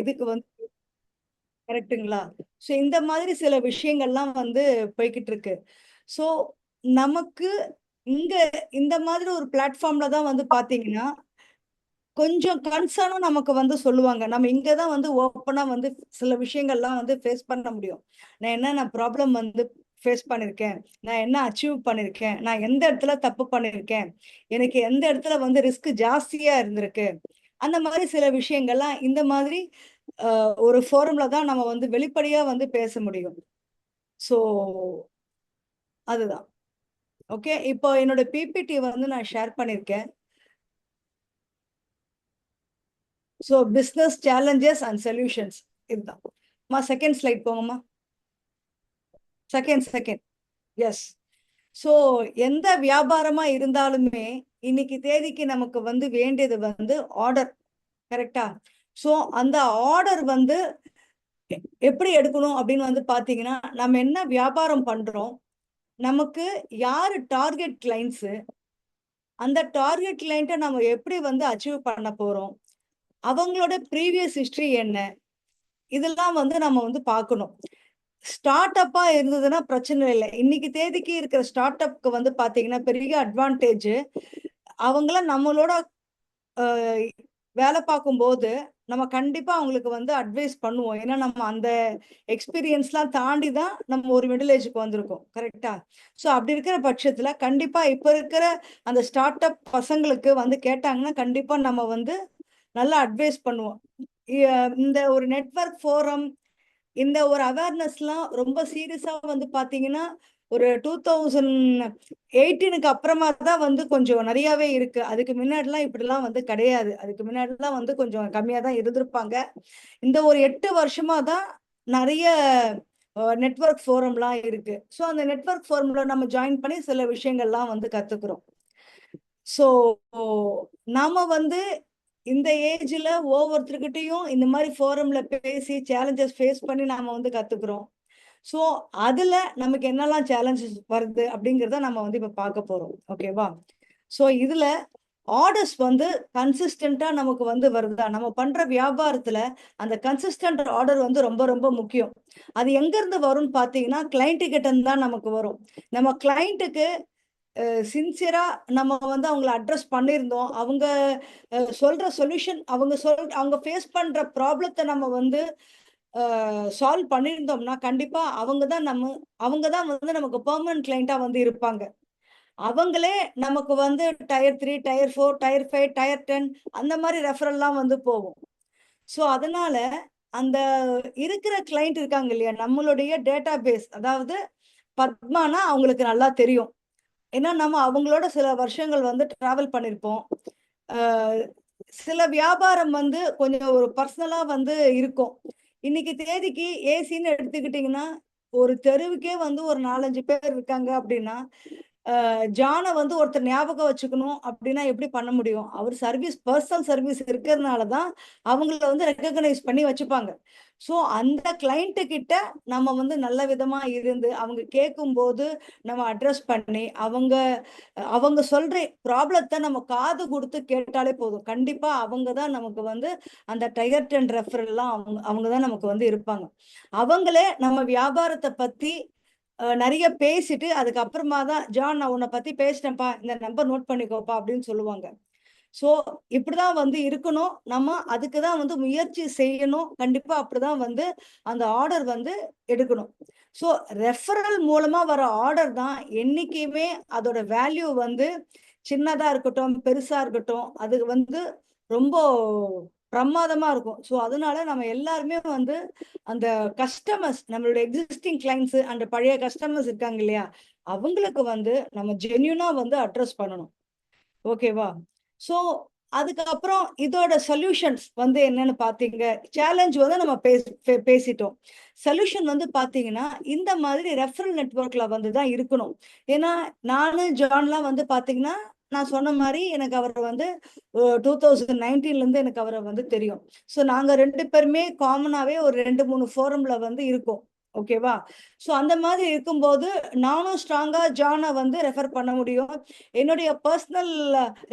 இதுக்கு வந்து கரெக்ட்டுங்களா? ஸோ இந்த மாதிரி சில விஷயங்கள்லாம் வந்து போய்க்கிட்டு இருக்கு. ஸோ நமக்கு இங்க இந்த மாதிரி ஒரு பிளாட்ஃபார்ம்ல தான் வந்து பார்த்தீங்கன்னா, கொஞ்சம் கன்சர்னும் நமக்கு வந்து சொல்லுவாங்க. நம்ம இங்க தான் வந்து ஓப்பனா வந்து சில விஷயங்கள்லாம் வந்து ஃபேஸ் பண்ண முடியும். நான் என்னென்ன ப்ராப்ளம் வந்து ஃபேஸ் பண்ணியிருக்கேன். நான் என்ன அச்சீவ் பண்ணியிருக்கேன். நான் எந்த இடத்துல தப்பு பண்ணியிருக்கேன். எனக்கு எந்த இடத்துல வந்து ரிஸ்க் ஜாஸ்தியா இருந்திருக்கு. அந்த மாரி சில விஷயங்கள்லாம் இந்த மாதிரி ஒரு ஃபோரம்ல தான் நம்ம வந்து வெளிப்படையா வந்து பேச முடியும். ஸோ அதுதான். ஓகே. இப்போ என்னோட பிபிடி வந்து நான் ஷேர் பண்ணியிருக்கேன். So business challenges and solutions இதுதான். செகண்ட் ஸ்லைட் போங்கம்மா. செகண்ட். எஸ். ஸோ எந்த வியாபாரமா இருந்தாலுமே இன்னைக்கு தேதிக்கு நமக்கு வந்து வேண்டியது வந்து ஆர்டர். கரெக்ட்டா? ஸோ அந்த ஆர்டர் வந்து எப்படி எடுக்கணும் அப்படின்னு வந்து பார்த்தீங்கன்னா, நம்ம என்ன வியாபாரம் பண்றோம்? நமக்கு யாரு டார்கெட் கிளையண்ட்ஸு? அந்த டார்கெட் கிளையண்ட்ட நம்ம எப்படி வந்து அச்சீவ் பண்ண போறோம்? அவங்களோட ப்ரீவியஸ் ஹிஸ்டரி என்ன? இதெல்லாம் வந்து நம்ம வந்து பார்க்கணும். ஸ்டார்ட் அப்பா இருந்ததுன்னா பிரச்சனை இல்ல. இன்னைக்கு தேதிக்கு இருக்கிற ஸ்டார்ட் அப்க்கு வந்து பார்த்தீங்கன்னா, பெரிய அட்வான்டேஜ் அவங்கள நம்மளோட அ வேலை பார்க்கும்போது, நம்ம கண்டிப்பா அவங்களுக்கு வந்து அட்வைஸ் பண்ணுவோம். ஏன்னா, நம்ம அந்த எக்ஸ்பீரியன்ஸ்லாம் தாண்டி தான் நம்ம ஒரு மிடில் ஏஜ்க்கு வந்திருக்கோம். கரெக்ட்டா? ஸோ அப்படி இருக்கிற பட்சத்தில, கண்டிப்பா இப்ப இருக்கிற அந்த ஸ்டார்ட் அப் பசங்களுக்கு வந்து கேட்டாங்கன்னா, கண்டிப்பா நம்ம வந்து நல்லா அட்வைஸ் பண்ணுவோம். இந்த ஒரு நெட்வொர்க் ஃபோரம், இந்த ஒரு அவேர்னஸ்லாம் ரொம்ப சீரியஸா வந்து பார்த்தீங்கன்னா, ஒரு 2018க்கு அப்புறமா தான் வந்து கொஞ்சம் நெறையாவே இருக்கு. அதுக்கு முன்னாடிலாம் இப்படிலாம் வந்து கிடையாது. அதுக்கு முன்னாடிலாம் வந்து கொஞ்சம் கம்மியா தான் இருந்திருப்பாங்க. இந்த ஒரு 8 வருஷமா தான் நெறைய நெட்வொர்க் ஃபோரம்லாம் இருக்கு. ஸோ அந்த நெட்வொர்க் ஃபோரம்ல நம்ம ஜாயின் பண்ணி சில விஷயங்கள்லாம் வந்து கத்துக்குறோம். ஸோ நாம வந்து இந்த ஏஜ்ல ஒவ்வொருத்தர்கிட்டயும் இந்த மாரி ஃபோரம்ல பேசி சேலஞ்சஸ் ஃபேஸ் பண்ணி நாம வந்து கத்துக்குறோம். ஸோ அதுல நமக்கு என்னலாம் சேலஞ்சஸ் வருது அப்படிங்கிறத நம்ம வந்து இப்ப பார்க்க போறோம். ஓகேவா? ஸோ இதுல ஆர்டர்ஸ் வந்து கன்சிஸ்டன்ட்டா நமக்கு வந்து வருதா? நம்ம பண்ற வியாபாரத்துல அந்த கன்சிஸ்டன்ட் ஆர்டர் வந்து ரொம்ப ரொம்ப முக்கியம். அது எங்கருந்து வரும்னு பார்த்தீங்கன்னா, கிளையன்ட் கிட்ட இருந்து தான் நமக்கு வரும். நம்ம கிளையன்ட்டுக்கு சின்சியரா நம்ம வந்து அவங்கள அட்ரஸ் பண்ணியிருந்தோம். அவங்க சொல்ற சொல்யூஷன் அவங்க ஃபேஸ் பண்ற ப்ராப்ளத்த நம்ம வந்து சால்வ் பண்ணியிருந்தோம்னா, கண்டிப்பா அவங்க தான் வந்து நமக்கு பெர்மனன்ட் கிளையன்ட்டா வந்து இருப்பாங்க. அவங்களே நமக்கு வந்து டயர் 3, டயர் 4, டயர் 5, டயர் 10 அந்த மாரி ரெஃபரல்லாம் வந்து போகும். ஸோ அதனால அந்த இருக்கிற கிளையண்ட் இருக்காங்க இல்லையா? நம்மளுடைய டேட்டாபேஸ் அதாவது பத்மானா அவங்களுக்கு நல்லா தெரியும். ஏன்னா, நம்ம அவங்களோட சில வருஷங்கள் வந்து டிராவல் பண்ணியிருப்போம். அ சில வியாபாரம் வந்து கொஞ்சம் ஒரு பர்சனலா வந்து இருக்கும். இன்னைக்கு தேதிக்கு ஏசின்னு எடுத்துக்கிட்டீங்கன்னா, ஒரு தெருவுக்கே வந்து ஒரு 4, 5 பேர் இருக்காங்க அப்படின்னா, ஜான வந்து ஒருத்தர் ஞாபகம் வச்சுக்கணும் அப்படின்னா எப்படி பண்ண முடியும்? அவர் பர்சனல் சர்வீஸ் இருக்கிறதுனால தான் அவங்கள வந்து ரெகக்னைஸ் பண்ணி வச்சுப்பாங்க. ஸோ அந்த கிளையன்ட் கிட்ட நம்ம வந்து நல்ல விதமா இருந்து, அவங்க கேட்கும்போது நம்ம அட்ரஸ் பண்ணி, அவங்க சொல்ற ப்ராப்ளத்த நம்ம காது குடுத்து கேட்டாலே போதும். கண்டிப்பா அவங்க தான் நமக்கு வந்து அந்த டயர் 10 ரெஃபரல்லாம் அவங்க அவங்க தான் நமக்கு வந்து இருப்பாங்க. அவங்களே நம்ம வியாபாரத்த பத்தி நெறைய பேசிட்டு, அதுக்கப்புறமா தான், "ஜான் நான் உன்ன பத்தி பேசிட்டேன்ப்பா. இந்த நம்பர் நோட் பண்ணிக்கோப்பா" அப்படின்னு சொல்லுவாங்க. ஸோ, இப்படிதான் வந்து இருக்கணும். நம்ம அதுக்கு தான் வந்து முயற்சி செய்யணும். கண்டிப்பா அப்படிதான் வந்து அந்த ஆர்டர் வந்து எடுக்கணும். ஸோ, ரெஃபரல் மூலமா வர ஆர்டர் தான் என்னைக்குமே அதோட வேல்யூ வந்து சின்னதா இருக்கட்டும், பெருசா இருக்கட்டும், அது வந்து ரொம்ப பிரமாதமா இருக்கும். ஸோ, அதனால நம்ம எல்லாருமே வந்து அந்த கஸ்டமர்ஸ் நம்மளோட எக்ஸிஸ்டிங் கிளையண்ட்ஸ் அண்ட் பழைய கஸ்டமர்ஸ் இருக்காங்க இல்லையா? அவங்களுக்கு வந்து நம்ம ஜென்யூனா வந்து அட்ரஸ் பண்ணணும். ஓகேவா? ஸோ, அதுக்கப்புறம் இதோட சொல்யூஷன்ஸ் வந்து என்னன்னு பார்த்தீங்க, சேலஞ்ச் வந்து நம்ம பேசிட்டோம். சொல்யூஷன் வந்து பார்த்தீங்கன்னா, இந்த மாதிரி ரெஃபரல் நெட்வொர்க்ல வந்து தான் இருக்கணும். ஏன்னா, நானு, ஜான்லாம் வந்து பார்த்தீங்கன்னா, நான் சொன்ன மாரி எனக்கு அவர வந்து 2019லேருந்து எனக்கு அவர வந்து தெரியும். ஸோ, நாங்க 2 பேருமே காமனாவே ஒரு 2, 3 ஃபோரம்ல வந்து இருக்கோம். ஓகேவா? ஸோ, அந்த மாதிரி இருக்கும்போது, நானும் ஸ்ட்ராங்கா ஜான வந்து ரெஃபர் பண்ண முடியும். என்னுடைய பர்சனல்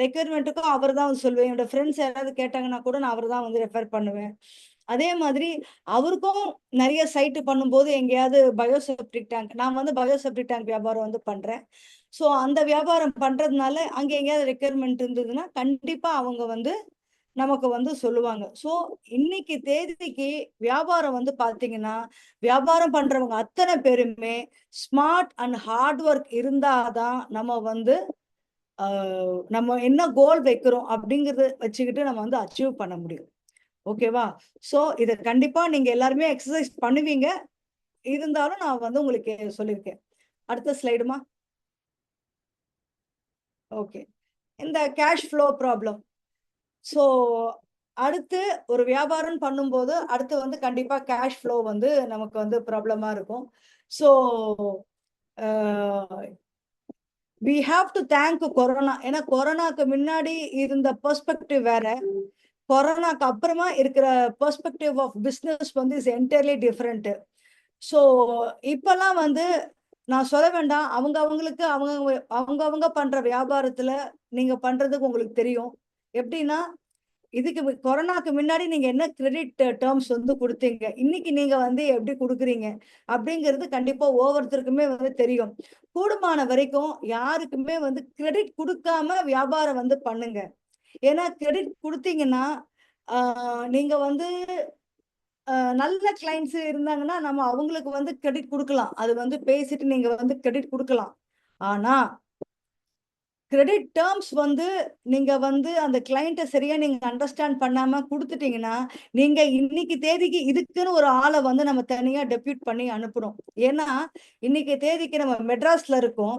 ரெக்யர்மென்ட்டுக்கும் அவர் தான் சொல்லுவேன். என்னோட ஃப்ரெண்ட்ஸ் யாராவது கேட்டாங்கன்னா கூட நான் அவர தான் வந்து ரெஃபர் பண்ணுவேன். அதே மாதிரி அவருக்கும் நிறைய சைட்டு பண்ணும்போது எங்கேயாவது பயோசெப்டிக் டேங்க், நான் வந்து பயோசெப்டிக் டேங்க் வியாபாரம் வந்து பண்றேன். ஸோ அந்த வியாபாரம் பண்றதுனால அங்க எங்கேயாவது ரெக்யர்மெண்ட் இருந்ததுன்னா கண்டிப்பா அவங்க வந்து நமக்கு வந்து சொல்லுவாங்க. ஸோ இன்னைக்கு தேதிக்கு வியாபாரம் வந்து பாத்தீங்கன்னா, வியாபாரம் பண்றவங்க அத்தனை பேருமே ஸ்மார்ட் அண்ட் ஹார்ட் ஒர்க் இருந்தாதான் நம்ம வந்து நம்ம என்ன கோல் வைக்கிறோம் அப்படிங்கறத வச்சுக்கிட்டு நம்ம வந்து அச்சீவ் பண்ண முடியும். ஓகேவா? சோ இத கண்டிப்பா நீங்க எல்லாருமே எக்ஸர்சைஸ் பண்ணுவீங்க. இருந்தாலும் நான் வந்து உங்களுக்கு சொல்லியிருக்கேன். அடுத்த ஸ்லைடுமா. ஓகே. இந்த கேஷ் ஃப்ளோ ப்ராப்ளம். சோ அடுத்து ஒரு வியாபாரம் பண்ணும்போது அடுத்து வந்து கண்டிப்பா கேஷ் ஃப்ளோ வந்து நமக்கு வந்து ப்ராப்ளமா இருக்கும். So we have to thank corona. ஏன்னா கொரோனாக்கு முன்னாடி இருந்த பெர்ஸ்பெக்டிவ் வேற, கொரோனாக்கு அப்புறமா இருக்கிற பெர்ஸ்பெக்டிவ் ஆஃப் பிசினஸ் வந்து இஸ் என்டையர்லி டிஃபரெண்ட். ஸோ இப்பெல்லாம் வந்து நான் சொல்ல வேண்டாம், அவங்க அவங்களுக்கு அவங்க அவங்க அவங்க பண்ற வியாபாரத்துல நீங்க பண்றதுக்கு உங்களுக்கு தெரியும். எப்படின்னா இதுக்கு கொரோனாக்கு முன்னாடி நீங்க என்ன கிரெடிட் டேர்ம்ஸ் வந்து கொடுத்தீங்க, இன்னைக்கு நீங்க வந்து எப்படி கொடுக்குறீங்க அப்படிங்கிறது கண்டிப்பா ஒவ்வொருத்தருக்குமே வந்து தெரியும். கூடுமான வரைக்கும் யாருக்குமே வந்து கிரெடிட் கொடுக்காம வியாபாரம் வந்து பண்ணுங்க. ஏன்னா கிரெடிட் கொடுத்தீங்கன்னா நீங்க வந்து நல்ல கிளைண்ட்ஸ் இருந்தாங்கன்னா நம்ம அவங்களுக்கு வந்து கிரெடிட் கொடுக்கலாம். அது வந்து பேசிட்டு நீங்க வந்து கிரெடிட் கொடுக்கலாம். ஆனா கிரெடிட் டேர்ம்ஸ் வந்து நீங்க வந்து அந்த கிளையண்ட்டை சரியா நீங்க அண்டர்ஸ்டாண்ட் பண்ணாம குடுத்துட்டீங்கன்னா, நீங்க இன்னைக்கு தேதிக்கு இதுக்குன்னு ஒரு ஆள வந்து நம்ம தனியா டெப்யூட் பண்ணி அனுப்பணும். ஏன்னா, இன்னைக்கு தேதிக்கு நம்ம மெட்ராஸ்ல இருக்கோம்.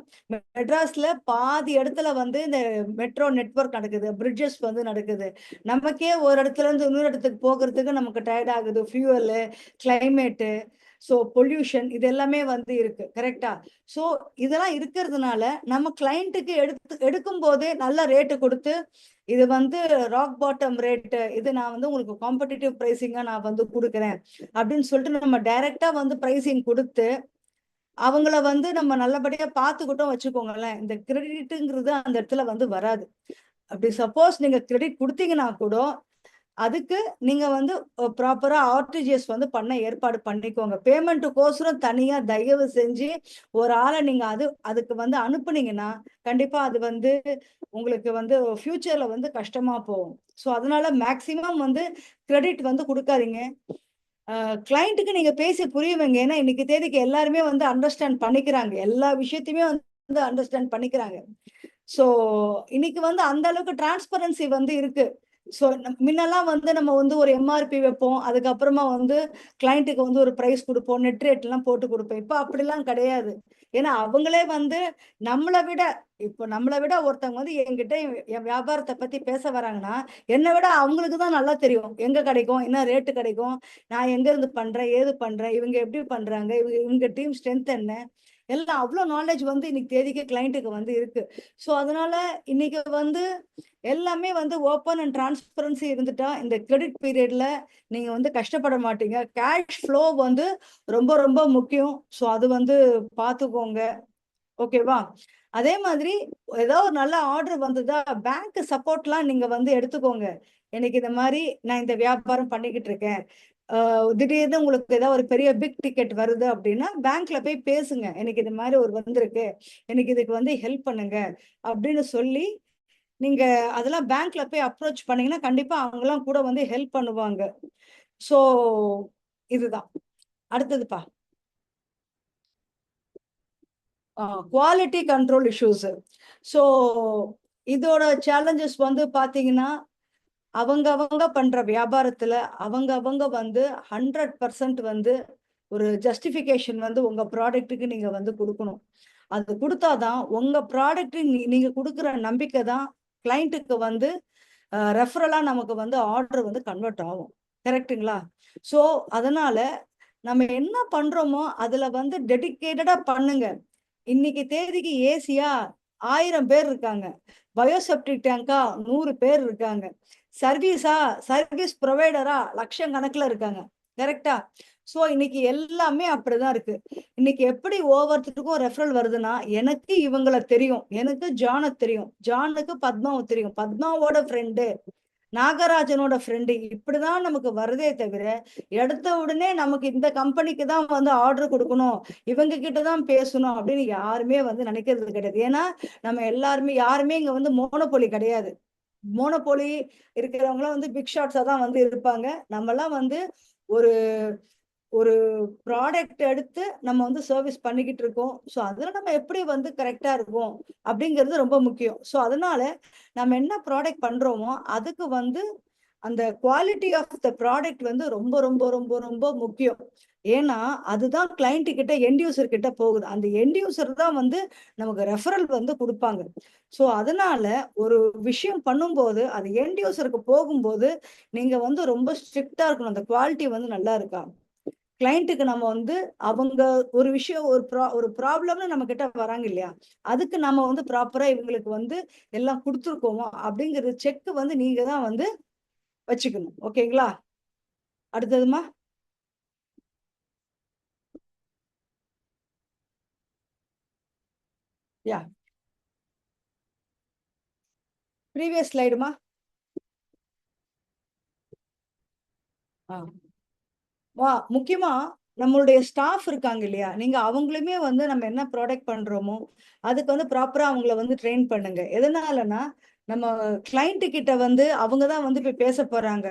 மெட்ராஸ்ல பாதி இடத்துல வந்து இந்த மெட்ரோ நெட்வொர்க் நடக்குது. பிரிட்ஜஸ் வந்து நடக்குது. நமக்கே ஒரு இடத்துல இருந்து இன்னொரு இடத்துக்கு போகுறதுக்கு நமக்கு டயர்ட் ஆகுது. ஃபியூவலு, கிளைமேட்டு, ஸோ பொல்யூஷன் இது எல்லாமே வந்து இருக்கு. கரெக்ட்டா? ஸோ இதெல்லாம் இருக்கிறதுனால நம்ம கிளையண்ட்டுக்கு எடுக்கும்போதே நல்ல ரேட்டு கொடுத்து இது வந்து ராக் பாட்டம் ரேட்டு, இது நான் வந்து உங்களுக்கு காம்படிட்டிவ் பிரைசிங்கா நான் வந்து கொடுக்குறேன் அப்படின்னு சொல்லிட்டு நம்ம டைரக்டா வந்து பிரைசிங் கொடுத்து அவங்கள வந்து நம்ம நல்லபடியா பார்த்துக்கிட்டோம் வச்சுக்கோங்களேன், இந்த கிரெடிட்டுங்கிறது அந்த இடத்துல வந்து வராது. அப்படி சப்போஸ் நீங்க கிரெடிட் கொடுத்தீங்கன்னா கூட அதுக்கு நீங்க வந்து ப்ராப்பரா ஆர்டிஜிஎஸ் வந்து பண்ண ஏற்பாடு பண்ணிக்கோங்க. பேமெண்ட்டுக்கோசரம் தனியா தயவு செஞ்சு ஒரு ஆள நீங்க அதுக்கு வந்து அனுப்புனீங்கன்னா, கண்டிப்பா அது வந்து உங்களுக்கு வந்து ஃபியூச்சர்ல வந்து கஷ்டமா போகும். ஸோ அதனால மேக்ஸிமம் வந்து கிரெடிட் வந்து குடுக்காதீங்க. கிளையண்ட்டுக்கு நீங்க பேசி புரிய வைங்க. ஏன்னா இன்னைக்கு தேதிக்கு எல்லாருமே வந்து அண்டர்ஸ்டாண்ட் பண்ணிக்கிறாங்க. எல்லா விஷயத்தையுமே வந்து அண்டர்ஸ்டாண்ட் பண்ணிக்கிறாங்க. ஸோ இன்னைக்கு வந்து அந்த அளவுக்கு டிரான்ஸ்பரன்சி வந்து இருக்கு. ஸோ முன்னெல்லாம் வந்து நம்ம வந்து ஒரு எம்ஆர்பி வைப்போம். அதுக்கப்புறமா வந்து கிளையண்ட்டுக்கு வந்து ஒரு பிரைஸ் குடுப்போம். நெட் ரேட் எல்லாம் போட்டு குடுப்போம். இப்ப அப்படிலாம் கிடையாது. ஏன்னா அவங்களே வந்து நம்மள விட நம்மள விட ஒருத்தவங்க வந்து என்கிட்ட என் வியாபாரத்த பத்தி பேச வராங்கன்னா, என்ன விட அவங்களுக்கு தான் நல்லா தெரியும். எங்க கிடைக்கும்? என்ன ரேட் கிடைக்கும்? நான் எங்க இருந்து பண்றேன்? ஏது பண்றேன்? இவங்க எப்படி பண்றாங்க? இவங்க டீம் ஸ்ட்ரென்த் என்ன? எல்லாம் அவ்ளோ நாலேட்ஜ் வந்து இன்னைக்கு தேதிக்கு கிளையண்ட்டுக்கு வந்து இருக்கு. ஸோ அதனால இன்னைக்கு வந்து எல்லாமே வந்து ஓப்பன் அண்ட் டிரான்ஸ்பரன்சி இருந்துட்டா இந்த கிரெடிட் பீரியட்ல நீங்க வந்து கஷ்டப்பட மாட்டீங்க. கேஷ் ஃப்ளோ வந்து ரொம்ப ரொம்ப முக்கியம். ஸோ அது வந்து பார்த்துக்கோங்க. ஓகேவா? அதே மாதிரி ஏதோ ஒரு நல்ல ஆர்டர் வந்ததா பேங்க் சப்போர்ட்லாம் நீங்க வந்து எடுத்துக்கோங்க. எனக்கு இந்த மாரி நான் இந்த வியாபாரம் பண்ணிக்கிட்டு இருக்கேன். திடீர்னு உங்களுக்கு ஏதாவது ஒரு பெரிய பிக் டிக்கெட் வருது அப்படின்னா பேங்க்ல போய் பேசுங்க. எனக்கு இது மாதிரி ஒரு வந்திருக்கு. எனக்கு இதுக்கு வந்து ஹெல்ப் பண்ணுங்க அப்படின்னு சொல்லி நீங்க அதெல்லாம் பேங்க்ல போய் அப்ரோச் பண்ணீங்கன்னா கண்டிப்பா அவங்கலாம் கூட வந்து ஹெல்ப் பண்ணுவாங்க. சோ இதுதான். அடுத்ததுப்பா. Quality control issues. ஸோ இதோட சேலஞ்சஸ் வந்து பாத்தீங்கன்னா அவங்க அவங்க பண்ற வியாபாரத்துல அவங்க அவங்க வந்து 100% வந்து ஒரு ஜஸ்டிபிகேஷன் வந்து உங்க ப்ராடக்ட்டுக்கு நீங்க வந்து கொடுக்கணும். அது கொடுத்தாதான் உங்க ப்ராடக்ட் நீங்க கொடுக்குற நம்பிக்கை தான் கிளைண்ட்டுக்கு வந்து ரெஃபரலா நமக்கு வந்து ஆர்டர் வந்து கன்வெர்ட் ஆகும். கரெக்ட்டுங்களா? ஸோ அதனால நம்ம என்ன பண்றோமோ அதுல வந்து டெடிகேட்டடா பண்ணுங்க. இன்னைக்கு தேதிக்கு ஏசியா 1000 பேர் இருக்காங்க. பயோசெப்டிக் டேங்கா 100 பேர் இருக்காங்க. சர்வீஸா சர்வீஸ் ப்ரொவைடரா லட்சக்கணக்குல இருக்காங்க. கரெக்ட்டா? சோ இன்னைக்கு எல்லாமே அப்படிதான் இருக்கு. இன்னைக்கு எப்படி ஒவ்வொருத்தருக்கும் ரெஃபரல் வருதுன்னா, எனக்கு இவங்கள தெரியும். எனக்கு ஜான தெரியும். ஜானுக்கு பத்மாவ தெரியும். பத்மாவோட ஃப்ரெண்டு. நாகராஜனோட ஃப்ரெண்டு இப்படிதான் நமக்கு வருதே தவிர, எடுத்த உடனே நமக்கு இந்த கம்பெனிக்கு தான் வந்து ஆர்டர் கொடுக்கணும், இவங்க கிட்ட தான் பேசணும் அப்படின்னு யாருமே வந்து நினைக்கிறது கிடையாது. ஏன்னா நம்ம எல்லாருமே யாருமே இங்க வந்து மோனோபோலி கிடையாது. மோனோபோலி இருக்கிறவங்களாம் வந்து பிக் ஷாட்ஸா தான் வந்து இருப்பாங்க. நம்மலாம் வந்து ஒரு ஒரு ப்ராடக்ட் எடுத்து நம்ம வந்து சர்வீஸ் பண்ணிக்கிட்டு இருக்கோம். ஸோ அதுல நம்ம எப்படி வந்து கரெக்ட்டா இருக்கோம் அப்படிங்கிறது ரொம்ப முக்கியம். ஸோ அதனால நம்ம என்ன ப்ராடக்ட் பண்றோமோ, அதுக்கு வந்து அந்த குவாலிட்டி ஆஃப் த ப்ராடக்ட் வந்து ரொம்ப ரொம்ப ரொம்ப ரொம்ப முக்கியம். ஏன்னா, அதுதான் கிளையன்ட் கிட்ட எண்ட் யூசர் கிட்ட போகுது. அந்த எண்ட் யூசர் தான் வந்து நமக்கு ரெஃபரல் வந்து குடுப்பாங்க. ஸோ அதனால ஒரு விஷயம் பண்ணும்போது, அது எண்ட் யூசருக்கு போகும்போது, நீங்க வந்து ரொம்ப ஸ்ட்ரிக்ட்டா இருக்கணும். அந்த குவாலிட்டி வந்து நல்லா இருக்கா? கிளையன்ட்டுக்கு நம்ம வந்து அவங்க ஒரு விஷயம் ஒரு ப்ராப்ளம்னு நம்ம கிட்ட வராங்க இல்லையா? அதுக்கு நம்ம வந்து ப்ராப்பரா இவங்களுக்கு வந்து எல்லாம் குடுத்துருக்கோமா? அப்படிங்கிற செக் வந்து நீங்க தான் வந்து வச்சுக்கணும். ஓகேங்களா? அடுத்ததுமா? யாஹ்! ப்ரீவியஸ் ஸ்லைடுமா? ஆ. முக்கியமா நம்மளுடைய ஸ்டாஃப் இருக்காங்க இல்லையா? நீங்க அவங்களுமே வந்து நம்ம என்ன ப்ராடக்ட் பண்றோமோ, அதுக்கு வந்து ப்ராப்பரா அவங்கள வந்து ட்ரெயின் பண்ணுங்க. எதனாலன்னா, நம்ம கிளையன்ட் கிட்ட வந்து அவங்க தான் வந்து போய் பேச போறாங்க.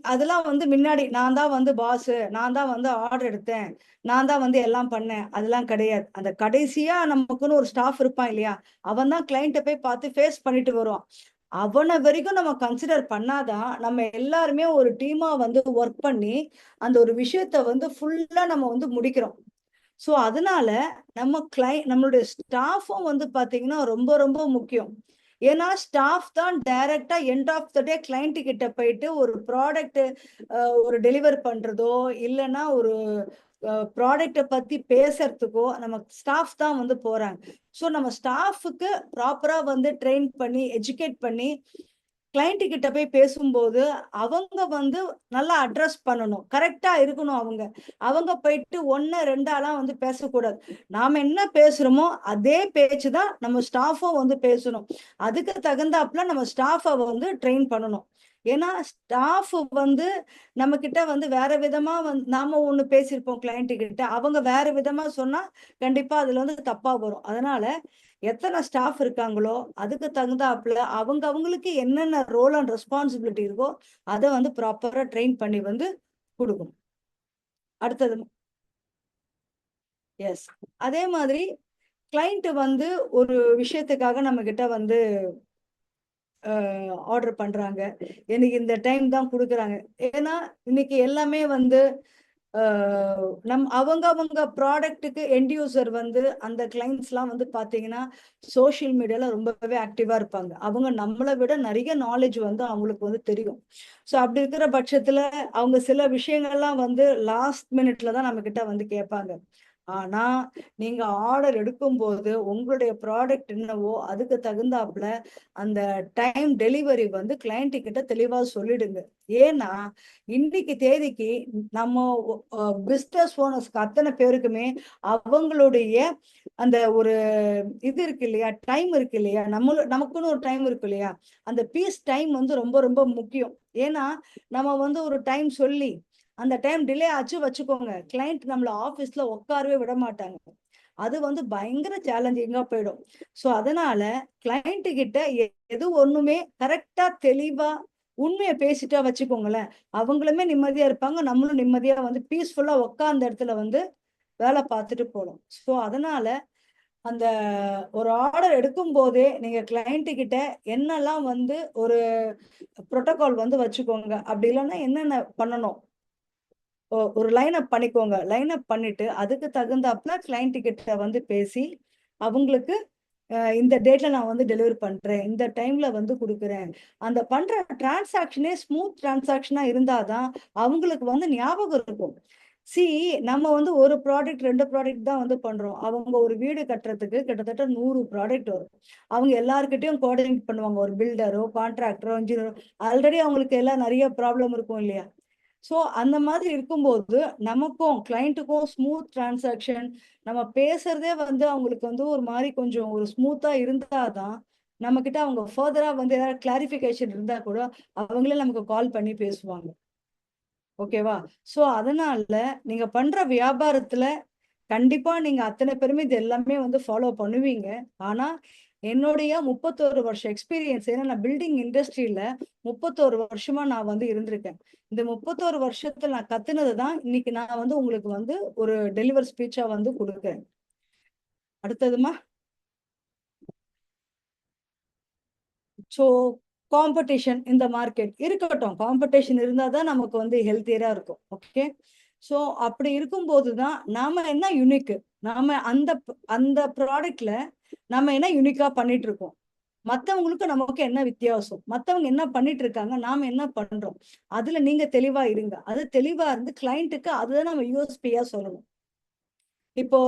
அதெல்லாம் வந்து முன்னாடி நான் தான் வந்து பாஸு, நான் தான் வந்து ஆர்டர் எடுத்தேன், நான் தான் வந்து எல்லாம் பண்ணேன். அதெல்லாம் கிடையாது. அந்த கடைசியா நமக்குன்னு ஒரு ஸ்டாஃப் இருப்பான் இல்லையா? அவன் தான் கிளையன்ட்ட போய் பார்த்து ஃபேஸ் பண்ணிட்டு வருவான். அவன வரைக்கும் நம்ம கன்சிடர் பண்ணாதான், நம்ம எல்லாருமே ஒரு டீமா வந்து ஒர்க் பண்ணி, அந்த ஒரு விஷயத்த வந்து ஃபுல்லா நம்ம வந்து முடிக்கிறோம். ஸோ, அதனால நம்மளுடைய ஸ்டாஃப்பும் வந்து பார்த்தீங்கன்னா, ரொம்ப ரொம்ப முக்கியம். ஏன்னா, ஸ்டாஃப் தான் டைரக்ட்டா end of the day client கிட்ட போயிட்டு ஒரு ப்ராடக்ட் ஒரு டெலிவர் பண்றதோ, இல்லன்னா ஒரு ப்ராடக்ட்ட பத்தி பேசறதுக்கோ, நம்ம ஸ்டாஃப் தான் வந்து போறாங்க. ஸோ, நம்ம ஸ்டாஃப்க்கு ப்ராப்பரா வந்து ட்ரெயின் பண்ணி, எஜுகேட் பண்ணி, கிளையன்ட் கிட்ட போய் பேசும்போது, அவங்க வந்து நல்லா அட்ரஸ் பண்ணணும். கரெக்ட்டா இருக்கணும் அவங்க. அவங்க போயிட்டு 1, 2ஆலாம் வந்து பேசக்கூடாது. நாம என்ன பேசுறோமோ, அதே பேச்சு தான் நம்ம ஸ்டாஃப்பும் வந்து பேசணும். அதுக்கு தகுந்தாப்புல நம்ம ஸ்டாஃப்ப வந்து ட்ரெயின் பண்ணணும். ஏன்னா, ஸ்டாஃப் வந்து நம்மகிட்ட வந்து வேற விதமா நாம ஒண்ணு பேசியிருப்போம் கிளையன்ட் கிட்ட. அவங்க வேற விதமா சொன்னா, கண்டிப்பா அதுல வந்து தப்பா வரும். அதனால எத்தன ஸ்டாஃப் இருக்காங்களோ, அதுக்கு தகுந்தாப்புல அவங்களுக்கு என்னென்ன ரோல் அண்ட் ரெஸ்பான்சிபிலிட்டி இருக்கோ, அத வந்து ப்ராப்பரா ட்ரெயின் பண்ணி வந்து குடுக்கணும். அடுத்தது எஸ். அதே மாதிரி கிளையன்ட் வந்து ஒரு விஷயத்துக்காக நம்மகிட்ட வந்து ஆர்டர் பண்றாங்க. எனக்கு இந்த டைம் தான் குடுக்குறாங்க. ஏன்னா, இன்னைக்கு எல்லாமே வந்து அ அவங்க ப்ராடக்ட்டுக்கு எண்ட் யூசர் வந்து அந்த கிளையண்ட்ஸ்லாம் வந்து பார்த்தீங்கன்னா, சோசியல் மீடியால ரொம்பவே ஆக்டிவா இருப்பாங்க. அவங்க நம்மள விட நெறைய நாலேட்ஜ் வந்து அவங்களுக்கு வந்து தெரியும். ஸோ அப்படி இருக்கிற பட்சத்துல, அவங்க சில விஷயங்கள்லாம் வந்து லாஸ்ட் மினிட்ல தான் நம்மகிட்ட வந்து கேட்பாங்க. ஆனா, நீங்க ஆர்டர் எடுக்கும்போது உங்களுடைய ப்ராடக்ட் என்னவோ அதுக்கு தகுந்தாப்புல அந்த டைம் டெலிவரி வந்து கிளையண்ட் கிட்ட தெளிவா சொல்லிடுங்க. ஏன்னா, இன்னைக்கு தேதிக்கு நம்ம பிசினஸ் ஓனர்ஸ்க்கு அத்தன பேருக்குமே அவங்களுடைய அந்த ஒரு இது இருக்கு இல்லையா? டைம் இருக்கு இல்லையா? நமக்குன்னு ஒரு டைம் இருக்கு இல்லையா? அந்த பீஸ் டைம் வந்து ரொம்ப ரொம்ப முக்கியம். ஏன்னா, நம்ம வந்து ஒரு டைம் சொல்லி, அந்த டைம் டிலே ஆச்சு வச்சுக்கோங்க. கிளையண்ட் நம்மள ஆஃபீஸ்ல உட்காரவே விட மாட்டாங்க. அது வந்து பயங்கர சேலஞ்சிங்கா போயிடும். ஸோ அதனால கிளையண்ட் கிட்ட எது ஒண்ணுமே கரெக்ட்டா தெளிவா உண்மைய பேசிட்டா வச்சுக்கோங்களேன். அவங்களுமே நிம்மதியா இருப்பாங்க. நம்மளும் நிம்மதியா வந்து பீஸ்ஃபுல்லா உட்கார்ந்த இடத்துல வந்து வேல பார்த்துட்டு போலாம். ஸோ அதனால அந்த ஒரு ஆர்டர் எடுக்கும்போதே நீங்க கிளையண்ட் கிட்ட என்னலாம் வந்து ஒரு புரோட்டோகால் வந்து வச்சுக்கோங்க. அப்படி இல்லன்னா என்னென்ன பண்ணணும்? ஒரு லைன் அப் பண்ணிக்கோங்க. லைன் அப் பண்ணிட்டு, அதுக்கு தகுந்தாப்ல கிளையன்ட் கிட்ட வந்து பேசி, அவங்களுக்கு இந்த டேட்ல நான் வந்து டெலிவரி பண்றேன். இந்த டைம்ல வந்து குடுக்குறேன். அந்த பண்ற டிரான்சாக்ஷனே ஸ்மூத் டிரான்சாக்ஷனா இருந்தா தான், அவங்களுக்கு வந்து ஞாபகம் இருக்கும். நம்ம வந்து 1 ப்ராடக்ட், 2 ப்ராடக்ட் தான் வந்து பண்றோம். அவங்க ஒரு வீடு கட்டுறதுக்கு கிட்டத்தட்ட 100 ப்ராடக்ட் வரும். அவங்க எல்லார்கிட்டயும் கோஆர்டினேட் பண்ணுவாங்க. ஒரு பில்டரோ, கான்ட்ராக்டரோ, இன்ஜினியரோ ஆல்ரெடி அவங்களுக்கு எல்லாம் நெறைய ப்ராப்ளம் இருக்கும் இல்லையா? ஸோ அந்த மாதிரி இருக்கும்போது, நமக்கும் கிளையன்ட்டுக்கும் ஸ்மூத் டிரான்சாக்ஷன் நம்ம பேசுறதே வந்து அவங்களுக்கு வந்து ஒரு மாரி கொஞ்சம் ஒரு ஸ்மூத்தா இருந்தா தான், நம்ம கிட்ட அவங்க ஃபர்தரா வந்து ஏதாவது கிளாரிஃபிகேஷன் இருந்தா கூட அவங்களே நமக்கு கால் பண்ணி பேசுவாங்க. ஓகேவா? ஸோ அதனால நீங்க பண்ற வியாபாரத்துல கண்டிப்பா நீங்க அத்தனை பேருமே இது எல்லாமே வந்து ஃபாலோ பண்ணுவீங்க. ஆனா என்னுடைய 31 வருஷம் எக்ஸ்பீரியன்ஸ், ஏன்னா நான் பில்டிங் இண்டஸ்ட்ரியில 31 வருஷமா நான் வந்து இருந்திருக்கேன். இந்த 31 வருஷத்துல நான் கத்துனது தான் இன்னைக்கு நான் வந்து உங்களுக்கு வந்து ஒரு டெலிவரி ஸ்பீச்சா வந்து குடுக்குறேன். அடுத்ததுமா, ஸோ காம்படிஷன் இந்த மார்க்கெட் இருக்கட்டும். காம்படிஷன் இருந்தா தான் நமக்கு வந்து ஹெல்த்தியரா இருக்கும். ஓகே. ஸோ அப்படி இருக்கும்போது தான் நாம என்ன யுனிக், நாம அந்த அந்த ப்ராடக்ட்ல நாம என்ன யுனிக்கா பண்ணிட்டு இருக்கோம், மத்தவங்களுக்கு நமக்கு என்ன வித்தியாசம், மத்தவங்க என்ன பண்ணிட்டு இருக்காங்க, நாம என்ன பண்றோம், அதுல நீங்க தெளிவா இருங்க. அது தெளிவா இருந்து கிளைண்ட்டுக்கு அதுதான் நம்ம யூஎஸ்பியா சொல்லணும். இப்போ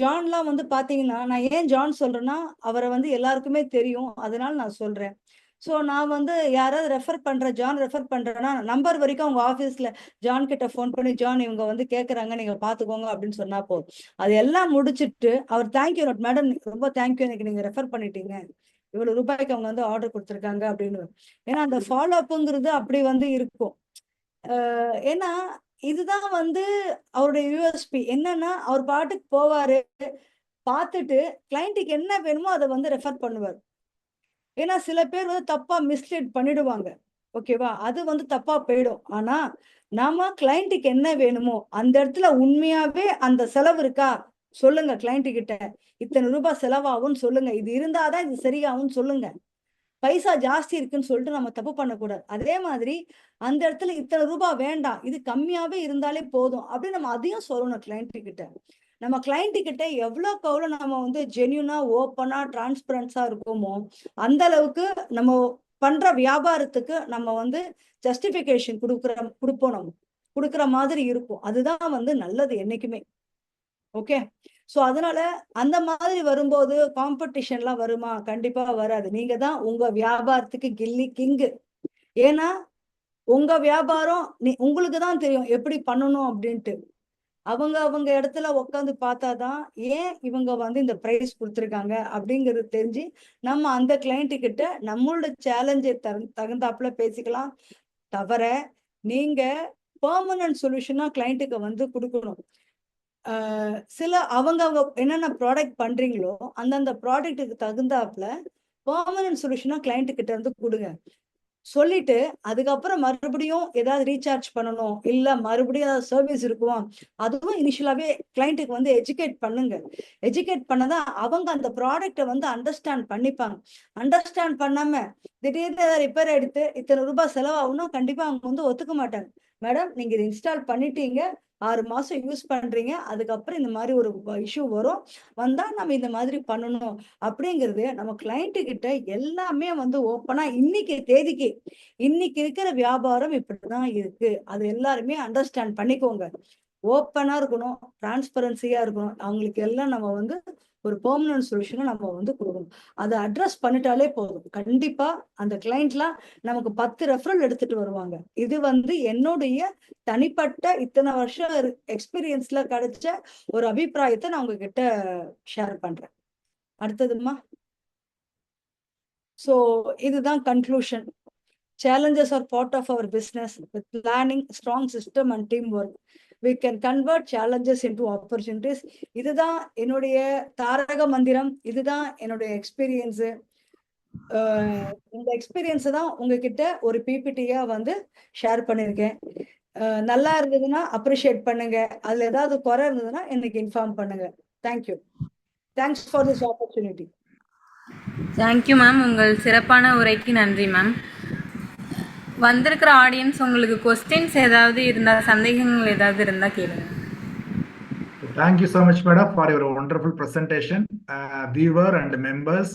ஜான்லாம் வந்து பாத்தீங்கன்னா, நான் ஏன் ஜான் சொல்றேன்னா, அவரை வந்து எல்லாருக்குமே தெரியும். அதனால நான் சொல்றேன். ஸோ நான் வந்து யாராவது ரெஃபர் பண்றேன், ஜான் ரெஃபர் பண்றேன்னா, நம்பர் வரைக்கும் அவங்க ஆஃபீஸ்ல ஜான் கிட்ட ஃபோன் பண்ணி, "ஜான் இவங்க வந்து கேட்கறாங்க, நீங்க பாத்துக்கோங்க" அப்படின்னு சொன்னா போதும். அது எல்லாம் முடிச்சுட்டு, அவர் தேங்க்யூ நோட், "மேடம் ரொம்ப தேங்க்யூ, எனக்கு நீங்க ரெஃபர் பண்ணிட்டீங்க. இவ்வளவு ரூபாய்க்கு அவங்க வந்து ஆர்டர் குடுத்துருக்காங்க" அப்படின்னு. ஏன்னா அந்த ஃபாலோ அப்ங்கிறது அப்படி வந்து இருக்கும். ஏன்னா இதுதான் வந்து அவருடைய யூஎஸ்பி. என்னன்னா, அவர் பாட்டுக்கு போவாரு, பாத்துட்டு கிளையன்ட்டுக்கு என்ன வேணுமோ அத வந்து ரெஃபர் பண்ணுவாரு. ஏன்னா சில பேர் வந்து தப்பா மிஸ்லீட் பண்ணிடுவாங்க. ஓகேவா? அது வந்து தப்பா போயிடும். ஆனா, நாம கிளையன்ட்டுக்கு என்ன வேணுமோ, அந்த இடத்துல உண்மையாவே அந்த செலவு இருக்கா? சொல்லுங்க கிளையன்ட் கிட்ட. இத்தன ரூபாய் செலவாகும்ன்னு சொல்லுங்க. இது இருந்தா தான் இது சரியாகும்ன்னு சொல்லுங்க. பைசா ஜாஸ்தி இருக்குன்னு சொல்லிட்டு நம்ம தப்பு பண்ணக்கூடாது. அதே மாதிரி அந்த இடத்துல இத்தனை ரூபாய் வேண்டாம். இது கம்மியாவே இருந்தாலே போதும். அப்படின்னு நம்ம அதையும் சொல்லணும் கிளையண்ட் கிட்ட. நம்ம கிளையண்ட் கிட்ட எவ்வளவுக்கு எவ்வளவு நம்ம வந்து ஜென்யூனா, ஓப்பனா, டிரான்ஸ்பரன்ஸா இருக்கோமோ, அந்த அளவுக்கு நம்ம பண்ற வியாபாரத்துக்கு நம்ம வந்து ஜஸ்டிஃபிகேஷன் குடுப்போம் நம்ம. குடுக்குற மாதிரி இருக்கும். அதுதான் வந்து நல்லது என்னைக்குமே. ஓகே. சோ அதனால அந்த மாதிரி வரும்போது காம்படிஷன்லாம் வருமா? கண்டிப்பா வராது. நீங்க தான் உங்க வியாபாரத்துக்கு கில்லி கிங்கு. ஏன்னா, உங்க வியாபாரம் உங்களுக்கு தான் தெரியும் எப்படி பண்ணணும் அப்படின்ட்டு. அவங்க அவங்க இடத்துல உட்காந்து பார்த்தா தான், ஏன் இவங்க வந்து இந்த பிரைஸ் குடுத்துருக்காங்க அப்படிங்கிறது தெரிஞ்சு, நம்ம அந்த கிளையண்ட் கிட்ட நம்மளோட சேலஞ்ச தகுந்தாப்புல பேசிக்கலாம். தவிர, நீங்க பெர்மனன்ட் சொல்யூஷனா கிளையண்ட்டுக்கு வந்து குடுக்கணும். சில அவங்க என்னென்ன ப்ராடக்ட் பண்றீங்களோ, அந்தந்த ப்ராடக்ட்டுக்கு தகுந்தாப்புல பெர்மனன்ட் சொல்யூஷனா கிளையண்ட் கிட்ட இருந்து குடுங்க. சொல்லிட்டு, அதுக்கப்புறம் மறுபடியும் ஏதாவது ரீசார்ஜ் பண்ணணும், இல்ல மறுபடியும் ஏதாவது சர்வீஸ் இருக்கும். அதுவும் இனிஷியலாவே கிளையன்ட்டுக்கு வந்து எஜுகேட் பண்ணுங்க. எஜுகேட் பண்ணா அவங்க அந்த ப்ராடக்ட்ட வந்து அண்டர்ஸ்டாண்ட் பண்ணிப்பாங்க. அண்டர்ஸ்டாண்ட் பண்ணாம திடீர்னு ரிப்பேர் எடுத்து இத்தன ரூபாய் செலவாகும்னா கண்டிப்பா அவங்க வந்து ஒத்துக்க மாட்டாங்க. மேடம் நீங்க இத இன்ஸ்டால் பண்ணிட்டீங்க. 6 மாசம் யூஸ் பண்றீங்க. அதுக்கப்புறம் இந்த மாரி ஒரு இஷ்யூ வரும். வந்தா நம்ம இந்த மாதிரி பண்ணணும். அப்படிங்கிறது நம்ம கிளையண்ட் கிட்ட எல்லாமே வந்து ஓப்பனா இன்னைக்கு தேதிக்கு, இன்னைக்கு இருக்கிற வியாபாரம் இப்படிதான் இருக்கு. அது எல்லாருமே அண்டர்ஸ்டாண்ட் பண்ணிக்கோங்க. ஓப்பனா இருக்கணும், டிரான்ஸ்பரன்சியா இருக்கணும். அவங்களுக்கு எல்லாம் நம்ம வந்து ஒரு பெர்மனன்ட் சொல்யூஷன நம்ம வந்து குடுக்கணும். அத அட்ரஸ் பண்ணிட்டாலே போதும். கண்டிப்பா அந்த கிளையண்ட்லாம் நமக்கு 10 ரெஃபரல் எடுத்துட்டு வருவாங்க. இது வந்து என்னுடைய தனிப்பட்ட இத்தன வருஷம் எக்ஸ்பீரியன்ஸ்ல கிடைச்ச ஒரு அபிப்பிராயத்த நான் உங்ககிட்ட ஷேர் பண்றேன். அடுத்ததுமா, சோ இதுதான் conclusion. Challenges are part of our business. With planning, strong system and teamwork, we can convert challenges into opportunities. இதுதான் என்னுடைய தாரக மந்திரம். இதுதான் என்னுடைய எக்ஸ்பீரியன்ஸ். இந்த எக்ஸ்பீரியன்ஸ் தான் உங்ககிட்ட ஒரு பிபிடியா வந்து ஷேர் பண்ணியிருக்கேன். நல்லா இருந்ததுன்னா அப்ரிஷியேட் பண்ணுங்க. அதுல ஏதாவது குறை இருந்ததுன்னா எனக்கு இன்ஃபார்ம் பண்ணுங்க. Thank you. Thanks for this opportunity. Thank you ma'am. உங்கள் சிறப்பான உரைக்கு நன்றி மேம். வந்திருக்கிற ஆடியன்ஸ் உங்களுக்கு கொஸ்டின்ஸ் ஏதாவது இருந்தால், சந்தேகங்கள் ஏதாவது இருந்தால் கேளுங்க. Thank you so much, madam, for your wonderful presentation. Viewer and members,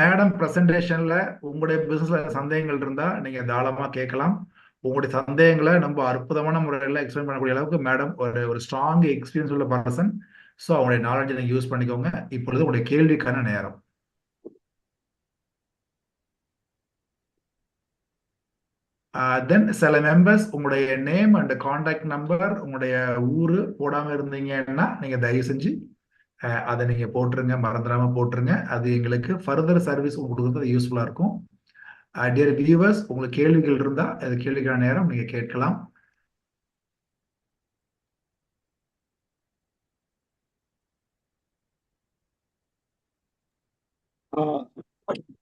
madam பிரசன்டேஷன்ல உங்களுடைய பிசினஸ்ல சந்தேகங்கள் இருந்தா நீங்க தாராளமா கேட்கலாம். உங்களுடைய சந்தேகங்களை ரொம்ப அற்புதமான முறையில் எக்ஸ்பிளைன் பண்ணக்கூடிய அளவுக்கு மேடம் ஒரு ஸ்ட்ராங் எக்ஸ்பீரியன்ஸ் உள்ள பர்சன். ஸோ அவங்களுடைய நாலேஜை நீங்க யூஸ் பண்ணிக்கோங்க. இப்பொழுது உங்களுடைய கேள்விக்கான நேரம். தென் சில மெம்பர்ஸ் உங்களுடைய நேம் அண்ட் கான்டாக்ட் நம்பர், உங்களுடைய ஊரு போடாம இருந்தீங்கன்னா நீங்க தயவு செஞ்சு அதை நீங்க போட்டுருங்க, மறந்துடாம போட்டுருங்க. அது எங்களுக்கு ஃபர்தர் சர்வீஸ் கொடுக்குறது யூஸ்ஃபுல்லா இருக்கும். டியர் வியூவர்ஸ், உங்களுக்கு கேள்விகள் இருந்தா அது கேள்விக்கான நேரம் நீங்க கேட்கலாம்.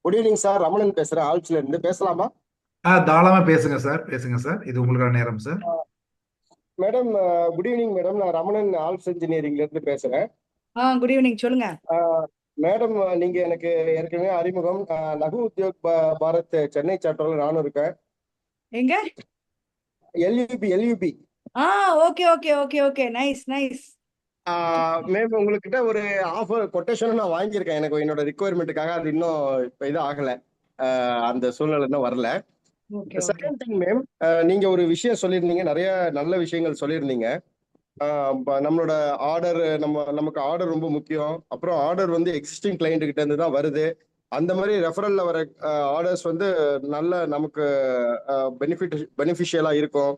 குட் ஈவினிங் சார், ரமணன் பேசுறேன், ஆல்ச்சில இருந்து. பேசலாமா? தாராளமா பேசுங்க சார், பேசுங்க சார். இது உங்களுக்கான நேரம் sir. Madam, good evening madam. நான் ரமணன் ஆல்ஸ் இன்ஜினியரிங்ல இருந்து பேசுறேன். குட் ஈவினிங், சொல்லுங்க. மேடம், நீங்க எனக்கு ஏற்கனவே அறிமுகம். லகு உத்யோக் பாரத் சென்னை சாப்டர்ல நானும் இருக்கேன். எங்க? LUB. Okay okay okay okay, nice nice. Ma'am, உங்ககிட்ட ஒரு ஆஃபர் கொட்டேஷன் நான் வாங்கியிருக்கேன். எனக்கு என்னோட ரிக்குவயர்மெண்ட்டுக்காக. அது இன்னும் இப்ப இது ஆகல, அந்த சூழ்நிலை இன்னும் வரல. Okay okay. Second thing ma'am, நீங்க ஒரு விஷயம் சொல்லியிருந்தீங்க, நிறைய நல்ல விஷயங்கள் சொல்லியிருந்தீங்க. நம்மளோட ஆர்டர், நமக்கு ஆர்டர் ரொம்ப முக்கியம். அப்புறம் ஆர்டர் வந்து எக்ஸிஸ்டிங் கிளைண்ட் கிட்ட இருந்து தான் வருது. அந்த மாதிரி ரெஃபரல்ல வர ஆர்டர்ஸ் வந்து நல்ல நமக்கு பெனிஃபிஷியலா இருக்கும்.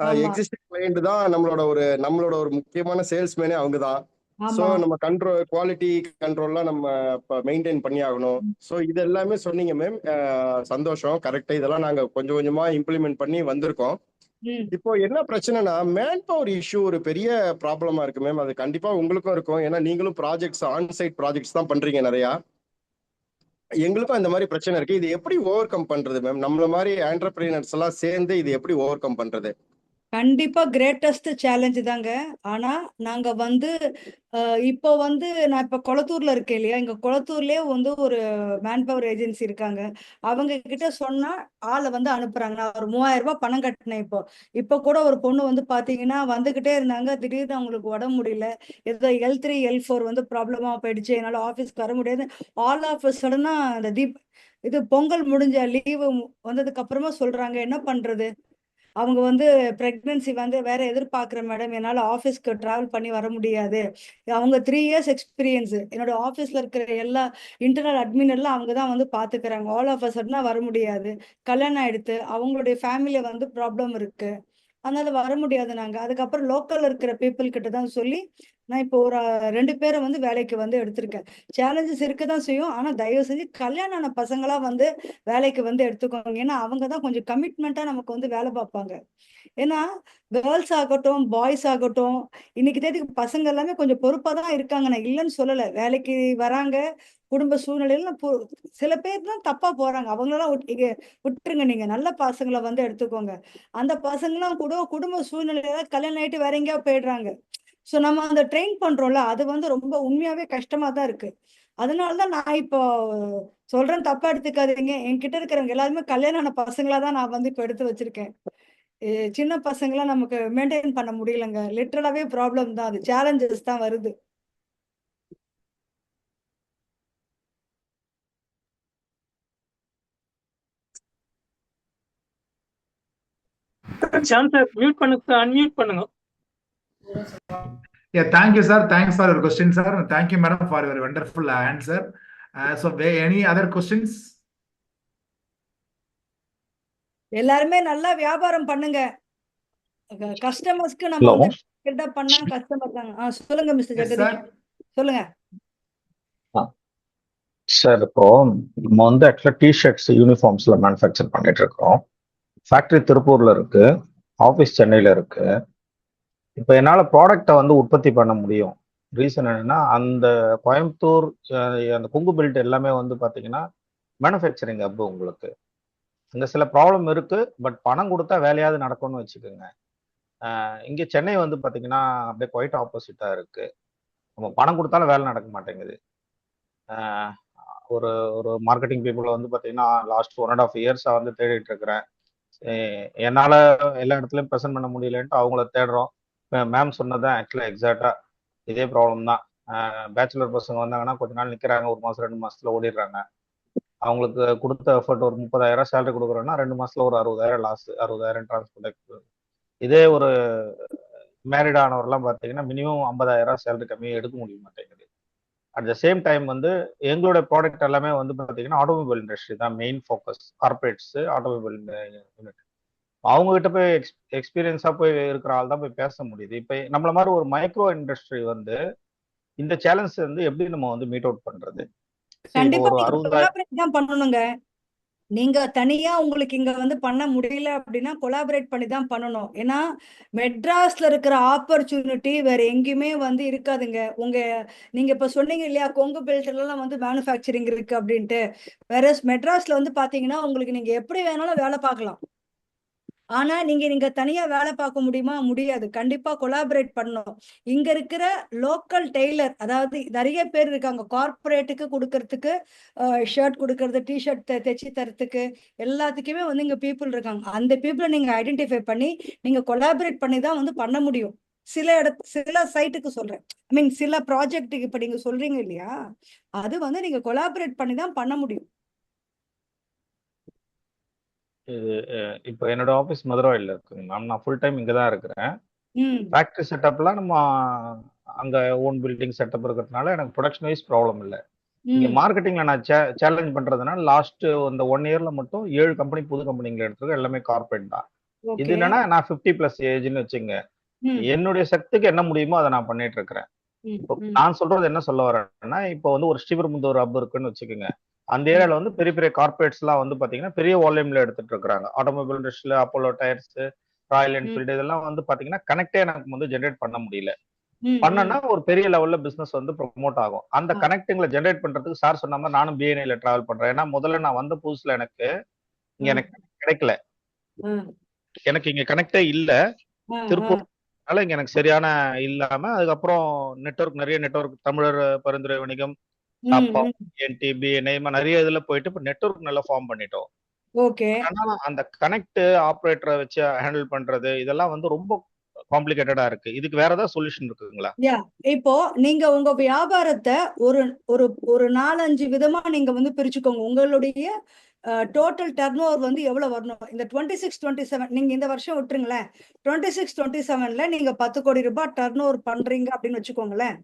ஆமா எக்ஸிஸ்டிங் கிளைண்ட் தான் நம்மளோட ஒரு முக்கியமான சேல்ஸ்மேனே அவங்க தான். ஸோ ஆமா. நம்ம குவாலிட்டி கண்ட்ரோல்லாம் நம்ம மெயின்டைன் பண்ணி ஆகணும். ஸோ இது எல்லாமே சொன்னீங்க மேம், சந்தோஷம். கரெக்டா, இதெல்லாம் நாங்க கொஞ்சம் கொஞ்சமா இம்ப்ளிமெண்ட் பண்ணி வந்திருக்கோம். ம். இப்போ என்ன பிரச்சனைனா, மேன் பவர் இஷ்யூ ஒரு பெரிய ப்ராப்ளமா இருக்கு மேம். அது கண்டிப்பா உங்களுக்கும் இருக்கும், ஏன்னா நீங்களும் ப்ராஜெக்ட்ஸ், ஆன்சைட் ப்ராஜெக்ட்ஸ் தான் பண்றீங்க நிறையா. எங்களுக்கும் அந்த மாதிரி பிரச்சனை இருக்கு. இது எப்படி ஓவர் கம் பண்றது மேம்? நம்மள மாதிரி ஆண்டர்பிரினர்ஸ் எல்லாம் சேர்ந்து இது எப்படி ஓவர் கம் பண்றது? கண்டிப்பா கிரேட்டஸ்ட் சேலஞ்ச் தாங்க. ஆனா நாங்க வந்து இப்போ வந்து நான் இப்ப கொளத்தூர்ல இருக்கேன் இல்லையா, இங்க கொளத்தூர்லயே வந்து ஒரு மேன் பவர் ஏஜென்சி இருக்காங்க. அவங்க கிட்ட சொன்னா ஆளை வந்து அனுப்புறாங்க. நான் ஒரு 3000 ரூபாய் பணம் கட்டினேன். இப்போ கூட ஒரு பொண்ணு வந்து பாத்தீங்கன்னா வந்துகிட்டே இருந்தாங்க. திடீர்னு அவங்களுக்கு உடம்பு முடியல, ஏதோ L3 L4 வந்து ப்ராப்ளமா போயிடுச்சு, என்னால ஆபீஸ்க்கு வர முடியாது. ஆல் ஆஃப் சடனா அந்த இது பொங்கல் முடிஞ்ச லீவு வந்ததுக்கு அப்புறமா சொல்றாங்க, என்ன பண்றது, அவங்க வந்து பிரெக்னன்சி வந்து வேற எதிர்பார்க்குறேன் மேடம், என்னால் ஆஃபீஸ்க்கு ட்ராவல் பண்ணி வர முடியாது. அவங்க 3 இயர்ஸ் எக்ஸ்பீரியன்ஸு, என்னோட ஆஃபீஸில் இருக்கிற எல்லா இன்டர்னல் அட்மின் எல்லாம் அவங்க தான் வந்து பார்த்துக்கிறாங்க. ஆல் ஆஃப் அ சடனாக வர முடியாது, கல்யாணம் ஆயிடுத்து, அவங்களுடைய ஃபேமிலியில் வந்து ப்ராப்ளம் இருக்கு, அதனால வர முடியாது. நாங்கள் அதுக்கப்புறம் லோக்கல்ல இருக்கிற பீப்புள் கிட்ட தான் சொல்லி நான் இப்போ ஒரு 2 பேரை வந்து வேலைக்கு வந்து எடுத்திருக்கேன். சேலஞ்சஸ் இருக்க தான் செய்யும், ஆனால் தயவு செஞ்சு கல்யாணம் ஆன பசங்களா வந்து வேலைக்கு வந்து எடுத்துக்கோங்க. ஏன்னா அவங்க தான் கொஞ்சம் கமிட்மெண்ட்டாக நமக்கு வந்து வேலை பார்ப்பாங்க. ஏன்னா கேர்ள்ஸ் ஆகட்டும், பாய்ஸ் ஆகட்டும், இன்னைக்கு தேதிக்கு பசங்க எல்லாமே கொஞ்சம் பொறுப்பாக தான் இருக்காங்க. நான் இல்லைன்னு சொல்லலை, வேலைக்கு வராங்க, குடும்ப சூழ்நிலையில சில பேர் தான் தப்பா போறாங்க. அவங்களெல்லாம் விட்டுருங்க. நீங்க நல்ல பசங்களை வந்து எடுத்துக்கோங்க. அந்த பசங்களாம் கூட குடும்ப சூழ்நிலையில கல்யாணம் ஆயிட்டு வேற எங்கேயா போயிடுறாங்க. ஸோ நம்ம அந்த ட்ரெயின் பண்றோம்ல, அது வந்து ரொம்ப உண்மையாவே கஷ்டமா தான் இருக்கு. அதனாலதான் நான் இப்போ சொல்றேன், தப்பா எடுத்துக்காதீங்க. என்கிட்ட இருக்கிறவங்க எல்லாருமே கல்யாணம் ஆன பசங்களா தான் நான் வந்து இப்போ எடுத்து வச்சிருக்கேன். சின்ன பசங்களாம் நமக்கு மெயின்டைன் பண்ண முடியலங்க. லிட்டரலாவே ப்ராப்ளம் தான், அது சேலஞ்சஸ் தான் வருது. மியூட் பண்ணுங்க, அன்மியூட் பண்ணுங்க. Yeah, thank you, sir. Thanks for your question, sir. And thank you, madam, for your wonderful answer. So, any other questions? எல்லாருமே நல்லா வியாபாரம் பண்ணுங்க. கஸ்டமர்ஸ்க்கு நம்ம வந்து கரெக்டா பண்ணா கஸ்டமர் தாங்க. சொல்லுங்க மிஸ்டர் ஜெகதீஷ், சொல்லுங்க. சார், இப்போ நம்ம வந்து ஆக்சுவலா டிஷர்ட்ஸ், யூனிஃபார்ம்ஸ்ல மேனுஃபேக்சர் பண்ணிட்டு இருக்கோம். ஃபேக்டரி திருப்பூர்ல இருக்கு, ஆஃபீஸ் சென்னையில இருக்கு. இப்போ என்னால் ப்ராடக்டை வந்து உற்பத்தி பண்ண முடியும். ரீசன் என்னன்னா, அந்த கோயம்புத்தூர் அந்த கொங்கு பெல்ட் எல்லாமே வந்து பார்த்தீங்கன்னா மேனுஃபேக்சரிங் ஹப். உங்களுக்கு அங்கே சில ப்ராப்ளம் இருக்கு, பட் பணம் கொடுத்தா வேலையாவது நடக்கும்னு வச்சுக்கோங்க. இங்கே சென்னை வந்து பார்த்தீங்கன்னா அப்படியே குவைட் ஆப்போசிட்டாக இருக்கு. நம்ம பணம் கொடுத்தாலும் வேலை நடக்க மாட்டேங்குது. ஒரு ஒரு மார்க்கெட்டிங் பீப்புளை வந்து பார்த்தீங்கன்னா லாஸ்ட் 1.5 இயர்ஸாக வந்து தேடிட்டு இருக்கிறேன். என்னால் எல்லா இடத்துலையும் ப்ரெசென்ட் பண்ண முடியலன்ட்டு அவங்கள தேடுறோம். மேம் சொன்னதான் ஆக்சுவலாக எக்ஸாக்டாக இதே ப்ராப்ளம் தான். பேச்சுலர் பசங்க வந்தாங்கன்னா கொஞ்ச நாள் நிற்கிறாங்க, 1 மாதம் 2 மாதத்துல ஓடிடுறாங்க. அவங்களுக்கு கொடுத்த எஃபர்ட் ஒரு 30,000 சேலரி கொடுக்குறோன்னா 2 மாதத்துல ஒரு 60,000 லாஸ், 60,000 டிரான்ஸ்போர்ட். இதே ஒரு மேரிட் ஆனவர்லாம் பார்த்தீங்கன்னா மினிமம் 50,000 சேலரி கம்மியாக எடுக்க முடிய மாட்டேங்குது. அட் த சேம் டைம் வந்து எங்களோட ப்ராடக்ட் எல்லாமே வந்து பார்த்தீங்கன்னா ஆட்டோமொபைல் இண்டஸ்ட்ரி தான் main focus. Corporates, automobile unit, அவங்ககிட்ட போய் எக்ஸ்பீரியன்ஸாக போய் இருக்கிற ஆள் தான் போய் பேச முடியுது. இப்போ நம்மள மாதிரி ஒரு மைக்ரோ இண்டஸ்ட்ரி வந்து இந்த சேலஞ்ச் வந்து எப்படி நம்ம வந்து மீட் அவுட் பண்றது? இப்போ கண்டிப்பா ஒரு நீங்க 60,000 கொலாபரேட் தான் பண்ணணுங்க. நீங்க தனியா உங்களுக்கு இங்க வந்து பண்ண முடியல அப்படின்னா கொலாபரேட் பண்ணி தான் பண்ணணும். ஏன்னா மெட்ராஸ்ல இருக்கிற ஆப்பர்ச்சுனிட்டி வேற எங்கேயுமே வந்து இருக்காதுங்க. நீங்க இப்ப சொன்னீங்க இல்லையா, கொங்கு பெல்ட்ல எல்லாம் வந்து மேனுஃபேக்சரிங் இருக்கு அப்படின்ட்டு. வேற மெட்ராஸ்ல வந்து பாத்தீங்கன்னா உங்களுக்கு நீங்க எப்படி வேணாலும் வேலை பார்க்கலாம். ஆனா நீங்க தனியா வேலை பார்க்க முடியுமா? முடியாது. கண்டிப்பா கொலாபரேட் பண்ணணும். இங்க இருக்கிற லோக்கல் டெய்லர், அதாவது நிறைய பேர் இருக்காங்க கார்ப்பரேட்டுக்கு கொடுக்கறதுக்கு, ஷர்ட் கொடுக்கறது, டிஷர்ட் தைச்சு தரத்துக்கு, எல்லாத்துக்குமே வந்து இங்க பீப்புள் இருக்காங்க. அந்த பீப்புளை நீங்க ஐடென்டிஃபை பண்ணி நீங்க கொலாபரேட் பண்ணி தான் வந்து பண்ண முடியும். சில சைட்டுக்கு சொல்றேன். ஐ மீன் சில ப்ராஜெக்ட்டுக்கு இப்ப நீங்க சொல்றீங்க இல்லையா, அது வந்து நீங்க கொலாபரேட் பண்ணி தான் பண்ண முடியும். இப்போ என்னோட ஆஃபீஸ் மதுரவாயில இருக்குங்க மேம். நான் ஃபுல் டைம் இங்கே தான் இருக்கிறேன். ம் ஃபேக்ட்ரி செட்டப்லாம் நம்ம அங்கே ஓன் பில்டிங் செட்டப் இருக்கிறதுனால எனக்கு ப்ரொடக்ஷன் வைஸ் ப்ராப்ளம் இல்லை. இங்கே ம் மார்க்கெட்டிங்கில் நான் சேலஞ்ச் பண்ணுறதுனால லாஸ்ட் இந்த 1 இயர்ல மட்டும் 7 கம்பெனி புது கம்பெனிங்களை எடுத்துருக்கேன். எல்லாமே கார்பரேட் தான். இது ஓகே. என்னன்னா நான் 50+ ஏஜ்னு வச்சுங்க. ம் என்னுடைய சக்திக்கு என்ன முடியுமோ அதை நான் பண்ணிட்டு இருக்கிறேன். ம் இப்போ ம் நான் சொல்றது என்ன சொல்ல வரேன்னா, இப்போ வந்து ஒரு ஸ்ரீபெரும்புதூர் ஹப் இருக்குன்னு வச்சுக்கோங்க. அந்த ஏரியால வந்து பெரிய பெரிய கார்பரேட்ஸ் எல்லாம் வந்து பாத்தீங்கன்னா பெரிய வால்யூம்ல எடுத்துட்டு இருக்காங்க. ஆட்டோமொபைல் இண்டஸ்ட்ரியில அப்போலோ டயர்ஸ், ராயல் ம் என்ஃபீல்டு இதெல்லாம் வந்து பாத்தீங்கன்னா கனெக்டே எனக்கு வந்து ஜென்ரேட் பண்ண முடியல. ம் பண்ணனா ஒரு பெரிய லெவல்ல பிசினஸ் வந்து ப்ரொமோட் ஆகும். அந்த ஆ. கனெக்டிங்ல ஜென்ரேட் பண்றதுக்கு சார் சொன்ன மாதிரி நானும் பிஎன்ஐல டிராவல் பண்றேன். ஏன்னா முதல்ல நான் வந்த புதுசுல எனக்கு இங்க ஆ. எனக்கு கிடைக்கல. ஆ. எனக்கு இங்க கனெக்டே இல்ல. ஆ. ஆ. திருப்பூர் இங்க எனக்கு சரியான இல்லாம அதுக்கப்புறம் நிறைய நெட்வொர்க் தமிழர் பரிந்துரை வணிகம், ம் டாப்பா, ம் என்டிபி, நெய்மா நிறைய இதுல போயிட்டு இப்போ நெட்வொர்க் நல்லா ஃபார்ம் பண்ணிட்டோம். ஓகே. ஆனா அந்த கனெக்ட் ஆப்ரேட்டரை வச்சு ஹேண்டில் பண்றது இதெல்லாம் வந்து ரொம்ப காம்ப்ளிகேட்டடா இருக்கு. இதுக்கு வேற ஏதாவது சொல்யூஷன் இருக்குங்களா? யா இப்போ நீங்க உங்க வியாபாரத்தை ஒரு ஒரு ஒரு 4-5 விதமா நீங்க வந்து பிரிச்சுக்கோங்க. உங்களுடைய டோட்டல் டர்ன் ஓவர் வந்து எவ்வளவு வரணும்? இந்த 26-27 நீங்க இந்த வருஷம் விட்டுருங்களேன். 26-27ல நீங்க 10 கோடி ரூபாய் டர்ன் ஓவர் பண்றீங்க அப்படின்னு வச்சுக்கோங்களேன்.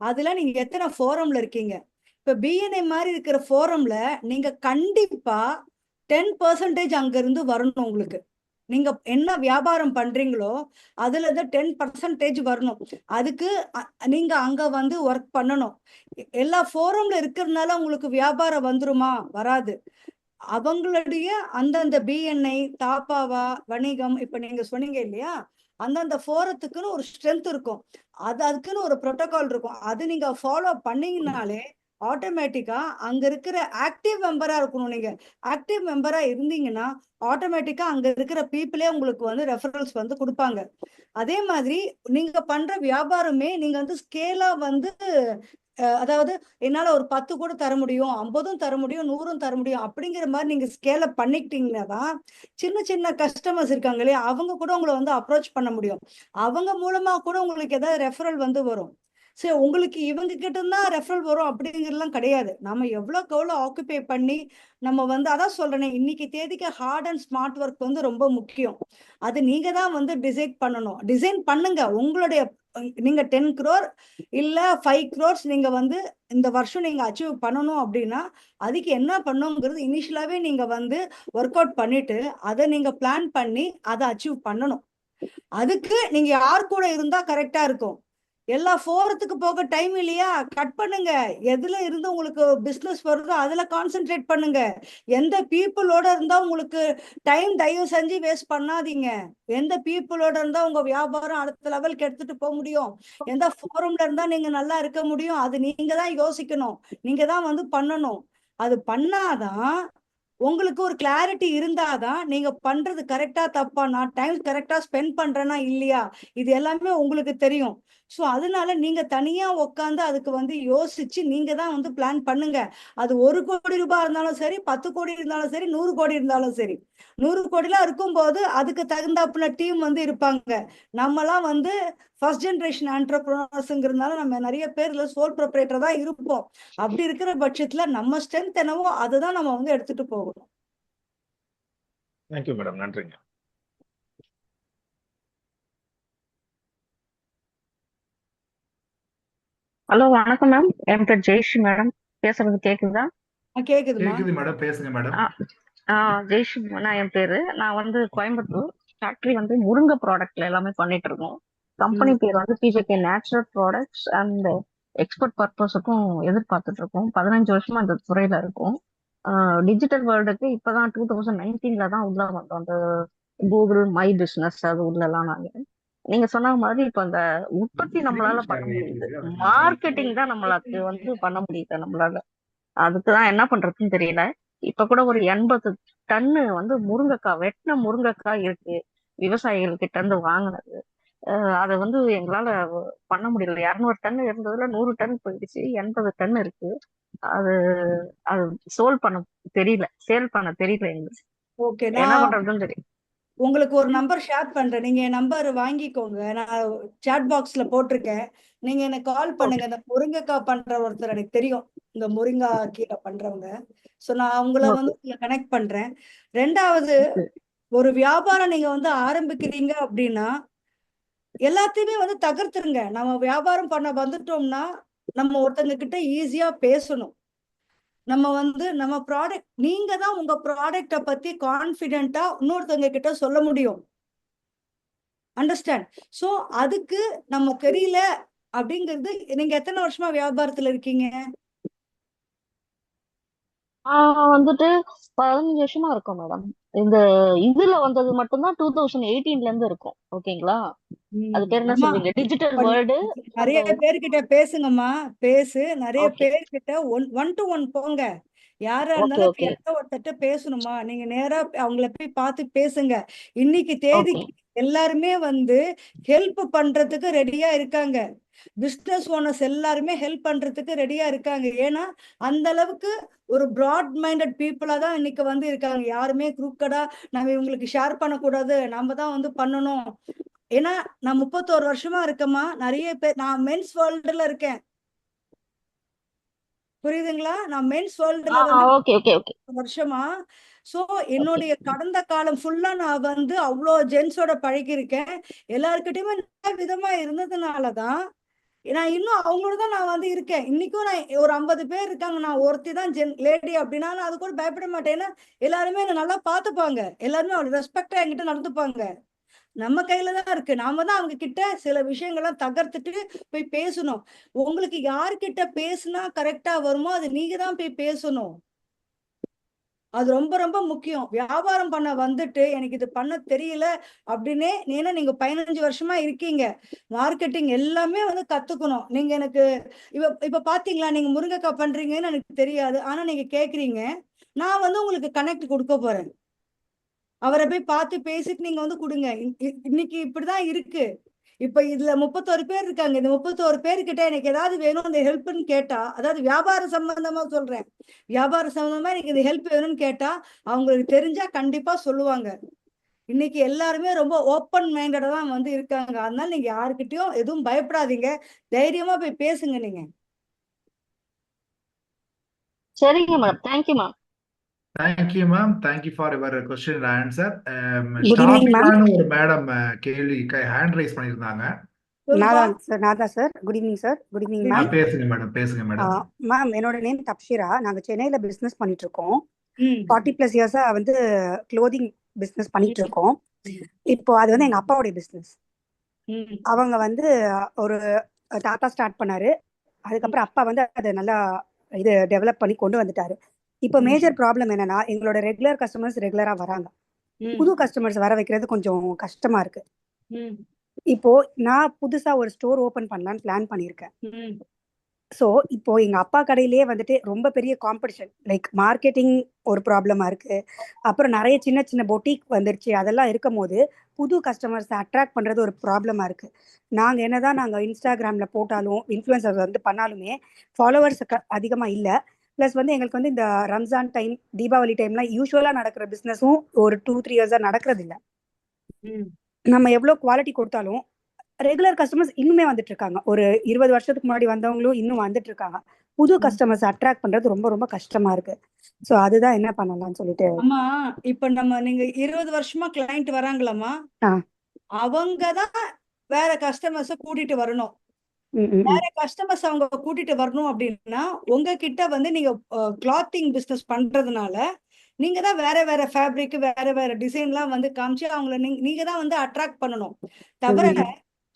அதுல நீங்க எத்தனை ஃபோரம்ல இருக்கீங்க? இப்ப பிஎன்ஐ மாதிரி இருக்கிற ஃபோரம்ல நீங்க கண்டிப்பா 10% அங்க இருந்து வரணும். உங்களுக்கு நீங்க என்ன வியாபாரம் பண்றீங்களோ அதுல இருந்து 10% வரணும். அதுக்கு நீங்க அங்க வந்து ஒர்க் பண்ணணும். எல்லா ஃபோரம்ல இருக்கிறதுனால உங்களுக்கு வியாபாரம் வந்துருமா? வராது. அவங்களுடைய அந்தந்த பிஎன்ஐ, தாப்பாவா, வணிகம், இப்ப நீங்க சொன்னீங்க இல்லையா, அந்தந்த ஃபோரத்துக்குன்னு ஒரு ஸ்ட்ரென்த் இருக்கும். அதுக்குன்னு ஒரு புரோட்டோகால் இருக்கும். அது நீங்க ஃபாலோ பண்ணீங்கனாலே ஆட்டோமேட்டிக்கா அங்க இருக்கிற ஆக்டிவ் மெம்பரா இருக்கணும். நீங்க ஆக்டிவ் மெம்பரா இருந்தீங்கன்னா ஆட்டோமேட்டிக்கா அங்க இருக்கிற பீப்புளே உங்களுக்கு வந்து ரெஃபரல்ஸ் வந்து கொடுப்பாங்க. அதே மாதிரி நீங்க பண்ற வியாபாரமே நீங்க வந்து ஸ்கேலா வந்து அதாவது என்னால ஒரு 10 கூட தர முடியும், 50ம் தர முடியும், 100ம் தர முடியும் அப்படிங்கிற மாதிரி நீங்க ஸ்கேல் அப் பண்ணிக்கிட்டீங்கன்னா தான் சின்ன சின்ன கஸ்டமர்ஸ் இருக்காங்க இல்லையா, அவங்க கூட உங்களை வந்து அப்ரோச் பண்ண முடியும். அவங்க மூலமா கூட உங்களுக்கு ஏதாவது ரெஃபரல் வந்து வரும். சரி, உங்களுக்கு இவங்க கிட்ட இருந்தா ரெஃபரல் வரும் அப்படிங்கிறதுலாம் கிடையாது. நம்ம எவ்வளோக்கு எவ்வளோ ஆக்குபை பண்ணி நம்ம வந்து அதான் சொல்றேனே, இன்னைக்கு தேதிக்கு ஹார்ட் அண்ட் ஸ்மார்ட் ஒர்க் வந்து ரொம்ப முக்கியம். அது நீங்க தான் வந்து டிசைட் பண்ணணும். டிசைன் பண்ணுங்க. உங்களுடைய நீங்க 10 crore இல்ல 5 crores நீங்க வந்து இந்த வருஷம் நீங்க அச்சீவ் பண்ணணும் அப்படின்னா அதுக்கு என்ன பண்ணுங்கிறது இனிஷியலாவே நீங்க வந்து ஒர்க் அவுட் பண்ணிட்டு அதை நீங்க பிளான் பண்ணி அதை அச்சீவ் பண்ணணும். அதுக்கு நீங்க யார் கூட இருந்தா கரெக்டா இருக்கும். எல்லா ஃபோரத்துக்கு போக டைம் இல்லையா, கட் பண்ணுங்க. எதுல இருந்து உங்களுக்கு பிசினஸ் வருதோ அதுல கான்சென்ட்ரேட் பண்ணுங்க. எந்த பீப்புளோட இருந்தா உங்களுக்கு டைம் தயவு செஞ்சு வேஸ்ட் பண்ணாதீங்க. எந்த பீப்புளோட இருந்தா உங்க வியாபாரம் அடுத்த லெவலுக்கு எடுத்துட்டு போக முடியும், எந்த ஃபோரம்ல இருந்தா நீங்க நல்லா இருக்க முடியும், அது நீங்க தான் யோசிக்கணும். நீங்க தான் வந்து பண்ணணும். அது பண்ணாதான் உங்களுக்கு ஒரு கிளாரிட்டி இருந்தாதான் நீங்க பண்றது கரெக்டா தப்பா, நான் டைம் கரெக்டா ஸ்பெண்ட் பண்றேனா இல்லையா, இது எல்லாமே உங்களுக்கு தெரியும். சோ அதனால நீங்க தனியா உட்காந்து அதுக்கு வந்து யோசிச்சு நீங்க தான் வந்து பிளான் பண்ணுங்க. அது 1 கோடி ரூபாய் இருந்தாலும் சரி, 10 கோடி இருந்தாலும் சரி, 100 கோடி இருந்தாலும் சரி. 100 கோடிலாம் இருக்கும்போது அதுக்கு தகுந்தாப்புல டீம் வந்து இருப்பாங்க. நம்மலாம் வந்து ஃபர்ஸ்ட் ஜெனரேஷன் ஆண்டர்பிரினர்ஸ்ங்கிறதுனால நம்ம நிறைய பேர்ல சோல் ப்ரொப்ரைட்டர் தான் இருப்போம். அப்படி இருக்கிற பட்சத்துல நம்ம ஸ்ட்ரென்த் என்னவோ அதுதான் நம்ம வந்து எடுத்துட்டு போகணும். Thank you madam. நன்றிங்க. ஹலோ வணக்கம் மேம், என் பேர் ஜெயஸ்ரீ மேடம். பேசுறது கேக்குதா? கேக்குதுமா. கேக்குது மேடம், பேசுங்க மேடம். ஜெயஸ்ரீ நான் என் பேரு. நான் வந்து கோயம்புத்தூர் ஃபேக்டரி வந்து முருங்கை ப்ராடக்ட்ல எல்லாமே பண்ணிட்டு இருக்கோம். கம்பெனி பேர் வந்து BJK natural products and export பர்பஸுக்கும் எதிர்பார்த்துட்டு இருக்கோம். 15 வருஷமா அந்த துறையில இருக்கோம். டிஜிட்டல் வேர்ல்டுக்கு இப்பதான் 2019 தான் உள்ள வந்தோம். அந்த கூகுள் மை பிசினஸ் அது உள்ளலாம் நாங்க. நீங்க சொன்ன மாதிரி இப்ப அந்த உற்பத்தி நம்மளால பண்ண முடியுது, மார்க்கெட்டிங் தான் நம்மளுக்கு வந்து பண்ண முடியுது நம்மளால. அதுக்குதான் என்ன பண்றதுன்னு தெரியல. இப்ப கூட ஒரு 80 டன்னு வந்து முருங்கைக்காய், வெட்டின முருங்கைக்காய் இருக்கு விவசாயிகள் கிட்ட இருந்து வாங்கினது. அதை வந்து எங்களால பண்ண முடியல. 200 டன் இருந்ததுல 100 டன் போயிடுச்சு, 80 டன் இருக்கு. அது அது சேல் பண்ண தெரியல எங்களுக்கு. ஓகே, என்ன நான் பண்றதுன்னு தெரியல. உங்களுக்கு ஒரு நம்பர் ஷேர் பண்றேன். நீங்க என் நம்பர் வாங்கிக்கோங்க. நான் சாட் பாக்ஸ்ல போட்டிருக்கேன். நீங்க எனக்கு கால் பண்ணுங்க. இந்த முருங்கைக்காய் பண்ற ஒருத்தர் எனக்கு தெரியும், இந்த முருங்கா கீரை பண்றவங்க. சோ நான் அவங்கள வந்து கனெக்ட் பண்றேன். ரெண்டாவது, ஒரு வியாபாரம் நீங்க வந்து ஆரம்பிக்கிறீங்க அப்படின்னா எல்லாத்தையுமே வந்து தகர்த்துருங்க. நம்ம வியாபாரம் பண்ண வந்துட்டோம்னா நம்ம ஒருத்தங்க கிட்ட ஈஸியா பேசணும். நம்ம வந்து நம்ம ப்ராடக்ட், நீங்க தான் உங்க ப்ராடக்ட பத்தி கான்பிடென்ட்டா இன்னொருத்தவங்க கிட்ட சொல்ல முடியும். அண்டர்ஸ்டாண்ட்? சோ அதுக்கு நம்ம தெரியல அப்படிங்கிறது. நீங்க எத்தனை வருஷமா வியாபாரத்துல இருக்கீங்க? வந்துட்டு 15 வருஷமா இருக்கும் மேடம். இந்த இதுல வந்தது மட்டும்தான் 2018 இருந்து இருக்கும். ஓகேங்களா? அது பேர் என்ன அம்மா, சொல்றீங்க? டிஜிட்டல் இப்ப வேர்ல்டு. நிறைய பேர்கிட்ட பேசுங்கம்மா. நிறைய ஓகே பேர்கிட்ட ஒன் டு ஒன் போங்க. யாரா ஓகே இருந்தாலும் இப்ப ஓகே யாரோ ஒருத்தட்ட பேசணுமா, நீங்க நேரா அவங்கள போய் பார்த்து பேசுங்க. இன்னைக்கு ஓகே தேதிக்கு எல்லாருமே வந்து ஹெல்ப் பண்றதுக்கு ரெடியா இருக்காங்க. பிசினஸ் ஓனர்ஸ் எல்லாருமே ஹெல்ப் பண்றதுக்கு ரெடியா இருக்காங்க. ஏன்னா அந்த அளவுக்கு ஒரு பிராட் மைண்டட் பீப்புளா தான் இன்னைக்கு வந்து இருக்காங்க. யாருமே குரூக்கடா நம்ம இவங்களுக்கு ஷேர் பண்ணக்கூடாது, நம்ம தான் வந்து பண்ணணும். ஏன்னா நான் 31 வருஷமா இருக்கேம்மா. நிறைய பேர், நான் மென்ஸ் வேர்ல்டுல இருக்கேன், புரியுதுங்களா? நான் மென்ஸ் வேர்ல்டுல வந்து ஓகே ஓகே ஓகே வருஷமா. சோ ஓகே என்னுடைய கடந்த காலம் ஃபுல்லா நான் வந்து அவ்வளோ ஜென்ஸோட பழகியிருக்கேன். எல்லாருக்கிட்டையுமே நிறைய விதமா இருந்ததுனாலதான் நான் இன்னும் அவங்களோட தான் நான் வந்து இருக்கேன். இன்னைக்கும் நான் ஒரு 50 பேர் இருக்காங்க, நான் ஒருத்தி தான் லேடி அப்படின்னா நான் அது கூட பயப்பட மாட்டேன். ஏன்னா எல்லாருமே என்ன நல்லா பார்த்துப்பாங்க, எல்லாருமே அவ்வளவு ரெஸ்பெக்டா என்கிட்ட நடந்துப்பாங்க. நம்ம கையில தான் இருக்கு. நாம தான் அவங்க கிட்ட சில விஷயங்கள்லாம் தகர்த்துட்டு போய் பேசணும். உங்களுக்கு யார்கிட்ட பேசுனா கரெக்டா வருமோ அது நீங்க தான் போய் பேசணும். அது ரொம்ப ரொம்ப முக்கியம். வியாபாரம் பண்ண வந்துட்டு எனக்கு இது பண்ண தெரியல அப்படின்னே, ஏன்னா நீங்க 15 வருஷமா இருக்கீங்க, மார்க்கெட்டிங் எல்லாமே வந்து கத்துக்கணும். நீங்க எனக்கு இப்ப பாத்தீங்களா, நீங்க முருங்கைக்காய் பண்றீங்கன்னு எனக்கு தெரியாது, ஆனா நீங்க கேக்குறீங்க. நான் வந்து உங்களுக்கு கனெக்ட் கொடுக்க போறேன். அவரை போய் பார்த்து பேசிட்டு நீங்க வந்து கொடுங்க. இன்னைக்கு இப்படிதான் இருக்கு. இப்ப இதுல 31 பேர் இருக்காங்க. இந்த 31 பேர்கிட்ட எனக்கு ஏதாவது வேணும் இந்த ஹெல்ப்னு கேட்டா, அதாவது வியாபார சம்பந்தமா சொல்றேன், வியாபார சம்பந்தமா எனக்கு இந்த ஹெல்ப் வேணும்னு கேட்டா அவங்களுக்கு தெரிஞ்சா கண்டிப்பா சொல்லுவாங்க. இன்னைக்கு எல்லாருமே ரொம்ப ஓப்பன் மைண்டடா தான் வந்து இருக்காங்க. அதனால நீங்க யாருக்கிட்டயும் எதுவும் பயப்படாதீங்க, தைரியமா போய் பேசுங்க நீங்க. சரிங்க madam. Thank you ma'am. Thank you, ma'am. Thank you for your question and answer. Good evening ma'am. ஸ்டார்டிங்கான ஒரு மேடம் கேள்வி ஹேண்ட் ரைஸ் பண்ணியிருந்தாங்க. Natha sir. Good evening sir. Good evening ma'am. பேசுங்க மேடம், பேசுங்க மேடம். மேம், என்னோட நேம் தப்ஷிரா. நாங்க சென்னையில பிசினஸ் பண்ணிட்டு இருக்கோம். 40+ இயர்ஸா வந்து க்ளோதிங் பிசினஸ் பண்ணிட்டு இருக்கோம். இப்போ அது வந்து எங்க அப்பாவுடைய பிசினஸ். அவங்க வந்து ஒரு தாத்தா ஸ்டார்ட் பண்ணாரு. அதுக்கப்புறம் அப்பா வந்து அதை நல்லா இது டெவலப் பண்ணி கொண்டு வந்துட்டாரு. இப்போ மேஜர் ப்ராப்ளம் என்னன்னா, எங்களோட ரெகுலர் கஸ்டமர்ஸ் ரெகுலரா வராங்க, புது கஸ்டமர்ஸ் வர வைக்கிறது கொஞ்சம் கஷ்டமா இருக்கு. இப்போ நான் புதுசா ஒரு ஸ்டோர் ஓபன் பண்ணலான்னு பிளான் பண்ணியிருக்கேன். ஸோ இப்போ எங்க அப்பா கடையிலேயே வந்துட்டு ரொம்ப பெரிய காம்படிஷன், லைக் மார்க்கெட்டிங் ஒரு ப்ராப்ளமா இருக்கு. அப்புறம் நிறைய சின்ன சின்ன பொட்டிக் வந்துருச்சு. அதெல்லாம் இருக்கும் போது புது கஸ்டமர்ஸ் அட்ராக்ட் பண்றது ஒரு ப்ராப்ளமா இருக்கு. நாங்க இன்ஸ்டாகிராம்ல போட்டாலும் இன்ஃப்ளூயன்சர் வந்து பண்ணாலுமே ஃபாலோவர்ஸ் அதிகமா இல்லை. ப்ளஸ் வந்து எங்களுக்கு வந்து இந்த ரம்ஜான் டைம், தீபாவளி டைம்லாம் யூஸ்வலா நடக்கிற பிஸ்னஸும் ஒரு 2-3 இயர்ஸா நடக்கிறது இல்லை. நம்ம எவ்வளோ குவாலிட்டி கொடுத்தாலும் ரெகுலர் கஸ்டமர்ஸ் இன்னுமே வந்துட்டு இருக்காங்க. ஒரு 20 வருஷத்துக்கு முன்னாடி வந்தவங்களும் இன்னும் வந்துட்டு இருக்காங்க. புது கஸ்டமர்ஸ் அட்ராக்ட் பண்றது ரொம்ப ரொம்ப கஷ்டமா இருக்கு. சோ அதுதான் என்ன பண்ணலாம்னு சொல்லிட்டு. அம்மா, இப்ப நீங்க 20 வருஷமா கிளைண்ட் வராங்களாமா, அவங்கதான் வேற கஸ்டமர்ஸ கூட்டிட்டு வரணும். வேற கஸ்டமர்ஸ் அவங்க கூட்டிட்டு வரணும் அப்படின்னா உங்ககிட்ட வந்து நீங்க கிளாத்திங் பிசினஸ் பண்றதுனால நீங்க தான் வேற வேற ஃபேப்ரிக், வேற வேற டிசைன்லாம் வந்து காமிச்சு அவங்கள நீங்க தான் வந்து அட்ராக்ட் பண்ணணும். தவிர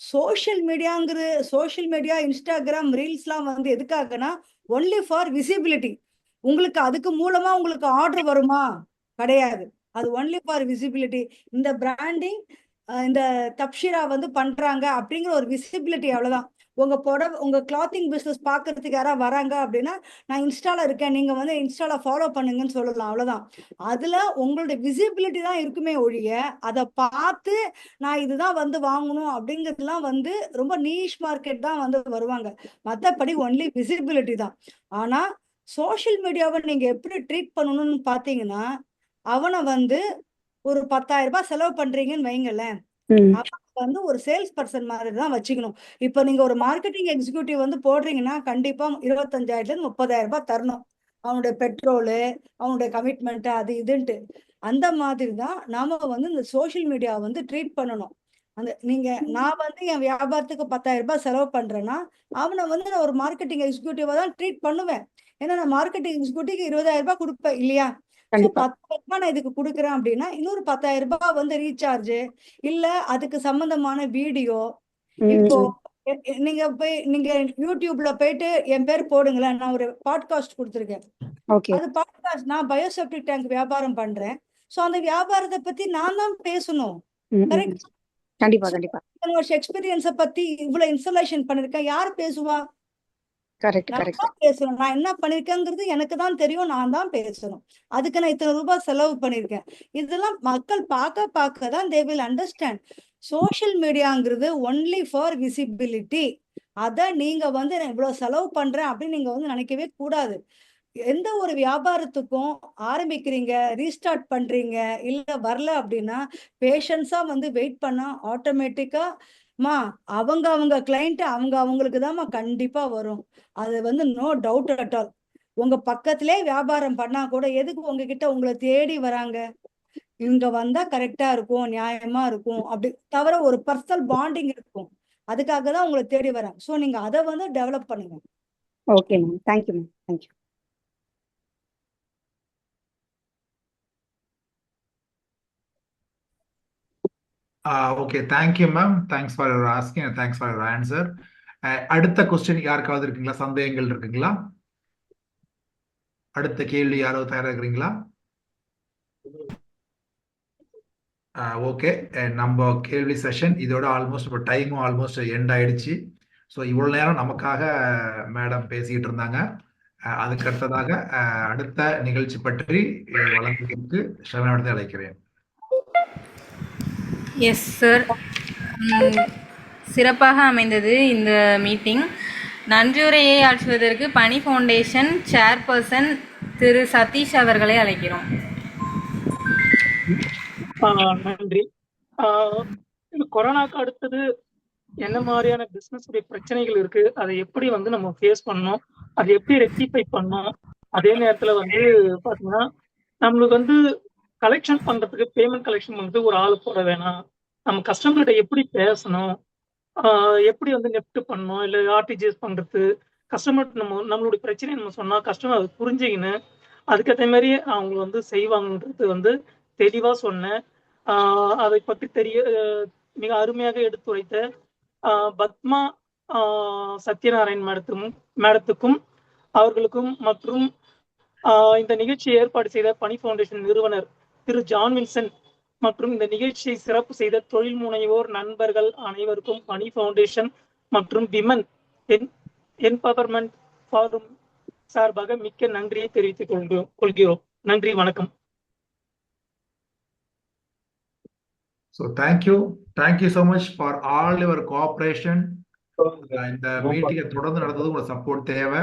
சோஷியல் மீடியா இன்ஸ்டாகிராம் ரீல்ஸ்லாம் வந்து எதுக்காகனா ஒன்லி ஃபார் விசிபிலிட்டி. உங்களுக்கு அதுக்கு மூலமா உங்களுக்கு ஆர்டர் வருமா? கிடையாது. அது ஒன்லி ஃபார் விசிபிலிட்டி. இந்த பிராண்டிங் இந்த தப்ஷிரா வந்து பண்றாங்க அப்படிங்கிற ஒரு விசிபிலிட்டி, அவ்வளவுதான். உங்க கிளாத்திங் பிசினஸ் பாக்குறதுக்கு யாராவது வராங்க அப்படின்னா, நான் இன்ஸ்டால இருக்கேன், நீங்க வந்து இன்ஸ்டால ஃபாலோ பண்ணுங்கன்னு சொல்லலாம், அவ்வளவுதான். அதுல உங்களுடைய விசிபிலிட்டி தான் இருக்குமே ஒழிய அதை பார்த்து நான் இதுதான் வந்து வாங்கணும் அப்படிங்கிறதுலாம் வந்து ரொம்ப நீஷ் மார்க்கெட் தான் வந்து வருவாங்க. மற்றபடி ஒன்லி விசிபிலிட்டி தான். ஆனா சோஷியல் மீடியாவை நீங்க எப்படி ட்ரீட் பண்ணணும்னு பாத்தீங்கன்னா, அவனை வந்து ஒரு 10,000 ரூபாய் செலவு பண்றீங்கன்னு வைங்களேன், அவன் வந்து ஒரு சேல்ஸ் பர்சன் மாதிரி தான் வச்சுக்கணும். இப்ப நீங்க ஒரு மார்க்கெட்டிங் எக்ஸிக்யூட்டிவ் வந்து போடுறீங்கன்னா கண்டிப்பா 25,000 30,000 ரூபாய் தரணும். அவனுடைய பெட்ரோலு, அவனுடைய கமிட்மெண்ட், அது இதுன்ட்டு. அந்த மாதிரி தான் நாம வந்து இந்த சோஷியல் மீடியா வந்து ட்ரீட் பண்ணணும். நான் வந்து என் வியாபாரத்துக்கு 10,000 ரூபாய் செலவு பண்றேன்னா, அவனை வந்து நான் ஒரு மார்க்கெட்டிங் எக்ஸிக்யூட்டிவா தான் ட்ரீட் பண்ணுவேன். ஏன்னா நான் மார்க்கெட்டிங் எக்ஸிக்யூட்டிவ்க்கு 20,000 ரூபாய் கொடுப்பேன் இல்லையா? 10,000 ரூபாய் நான் இதுக்கு கொடுக்குறேன் அப்படின்னா இன்னொரு 10,000 ரூபாய் வந்து ரீசார்ஜ், இல்ல அதுக்கு சம்பந்தமான வீடியோ. இப்போ நீங்க யூடியூப்ல போயிட்டு என் பேர் போடுங்களேன், நான் ஒரு பாட்காஸ்ட் கொடுத்துருக்கேன். அது பாட்காஸ்ட், நான் பயோசெப்டிக் டேங்க் வியாபாரம் பண்றேன். சோ அந்த வியாபாரத்தை பத்தி நான் தான் பேசணும். கரெக்ட்? கண்டிப்பா கண்டிப்பா. இத்தனை வருஷம் எக்ஸ்பீரியன்ஸை பத்தி இவ்வளவு இன்ஸ்டாலேஷன் பண்ணிருக்கேன், யார் பேசுவா? கரெக்ட் நான் கரெக்ட். தான் பேசணும். நான் என்ன பண்ணிருக்கேங்கிறது எனக்கு தான் தெரியும், நான் தான் பேசணும். அதுக்கு நான் இத்தனை ரூபாய் செலவு பண்ணிருக்கேன். இதெல்லாம் மக்கள் பார்க்க தான் தே வில் அண்டர்ஸ்டாண்ட். சோஷியல் மீடியாங்கிறது ஒன்லி ஃபார் விசிபிலிட்டி. அத நீங்க வந்து நான் இவ்வளவு செலவு பண்றேன் அப்படின்னு நீங்க வந்து நினைக்கவே கூடாது. எந்த ஒரு வியாபாரத்துக்கும் ஆரம்பிக்கிறீங்க, ரீஸ்டார்ட் பண்றீங்க, இல்ல வரல அப்படின்னா பேஷன்ஸா வந்து வெயிட் பண்ணா ஆட்டோமேட்டிக்கா அவங்க கிளைண்ட் அவங்களுக்கு தான்மா கண்டிப்பா வரும். அது வந்து நோ டவுட் அட் ஆல். உங்க பக்கத்திலே வியாபாரம் பண்ணா கூட எதுக்கு உங்ககிட்ட உங்களை தேடி வராங்க? இங்க வந்தா கரெக்டா இருக்கும், நியாயமா இருக்கும், அப்படி தவிர ஒரு பர்சனல் பாண்டிங் இருக்கும். அதுக்காக தான் உங்களை தேடி வராங்க. சோ நீங்க அதை வந்து டெவலப் பண்ணுங்க. Okay ma'am, thank you ma'am, thank you. Okay, thank you, ma'am. Thanks for your asking and thanks for your answer. அடுத்த கொஸ்டின் யாருக்காவது இருக்குங்களா? சந்தேகங்கள் இருக்குங்களா? அடுத்த கேள்வி யாராவது தயாரா இருக்கிறீங்களா? ஓகே, நம்ம கேள்வி செஷன் இதோட ஆல்மோஸ்ட் இப்போ டைமும் ஆல்மோஸ்ட் எண்ட் ஆயிடுச்சு. ஸோ இவ்வளவு நேரம் நமக்காக மேடம் பேசிக்கிட்டு இருந்தாங்க. அதுக்கு அடுத்ததாக அடுத்த நிகழ்ச்சி பற்றி வழங்குவதற்கு ஷர்மிளாவை அழைக்கிறேன். எஸ் சார், சிறப்பாக அமைந்தது இந்த மீட்டிங். நன்றியுரையை ஆற்றுவதற்கு பணி ஃபவுண்டேஷன் சேர்பர்சன் திரு சதீஷ் அவர்களை அழைக்கிறோம். நன்றி. கொரோனாக்கு அடுத்தது என்ன மாதிரியான பிசினஸ் பிரச்சனைகள் இருக்கு, அதை எப்படி வந்து நம்ம ஃபேஸ் பண்ணோம், அதை எப்படி ரெக்டிஃபை பண்ணோம், அதே நேரத்துல வந்து பாத்தீங்கன்னா நம்மளுக்கு வந்து கலெக்ஷன் பண்றதுக்கு பேமெண்ட் கலெக்ஷன் பண்றதுக்கு ஒரு ஆள் போட வேணாம், நம்ம கஸ்டமர்கிட்ட எப்படி பேசணும், எப்படி வந்து நெஃப்ட் பண்ணணும், இல்லை ஆர்டிஜிஎஸ் பண்றது, கஸ்டமர் நம்மளுடைய பிரச்சனையை நம்ம சொன்னா கஸ்டமர் அதை புரிஞ்சுக்கின்னு அதுக்கேற்ற மாதிரி அவங்க வந்து செய்வாங்கன்றது வந்து தெளிவா சொன்னேன். அதை பற்றி மிக அருமையாக எடுத்துரைத்த பத்மா சத்யநாராயண் மேடத்துக்கும் அவர்களுக்கும் மற்றும் இந்த நிகழ்ச்சியை ஏற்பாடு செய்த பணி ஃபவுண்டேஷன் நிறுவனர் திரு ஜான் வின்சென்ட் மற்றும் இந்த நிகழ்ச்சியை சிறப்பு செய்த தொழில் முனைவோர் நண்பர்கள் அனைவருக்கும் பணி ஃபவுண்டேஷன் மற்றும் விமன் என்பவர்மெண்ட் ஃபாரம் சார்பாக மிக்க நன்றியை தெரிவித்துக் கொள்கிறோம். நன்றி, வணக்கம். So thank you so much for all your cooperation. இந்த மீட்டிங்கை தொடர்ந்து நடந்தது உங்களோட சப்போர்ட் தேவை.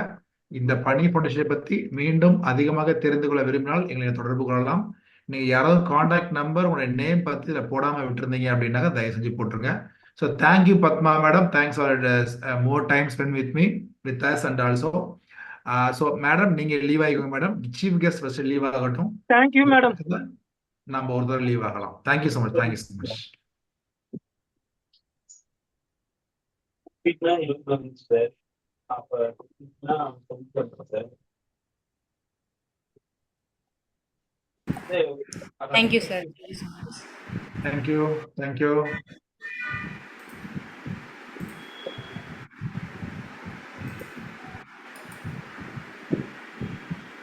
இந்த பணி ஃபவுண்டேஷனை பத்தி மீண்டும் அதிகமாக தெரிந்து கொள்ள விரும்பினால் எங்களை தொடர்பு கொள்ளலாம். நீங்க யாராவது கான்டாக்ட் நம்பர் உங்களுடைய நேம் பத்தி இதில் போடாம விட்டுருந்தீங்க அப்படின்னாக்க தயவு செஞ்சு போட்டுருங்க. So thank you Padma madam, thanks for more time spend with us and also. So madam நீங்க லீவ் ஆகிக்கோங்க madam. Chief guest first leave ஆகட்டும். Thank you madam. நம்ம ஒரு தடவை லீவ் ஆகலாம். Thank you so much, thank you so much. Thank you sir. Thank you.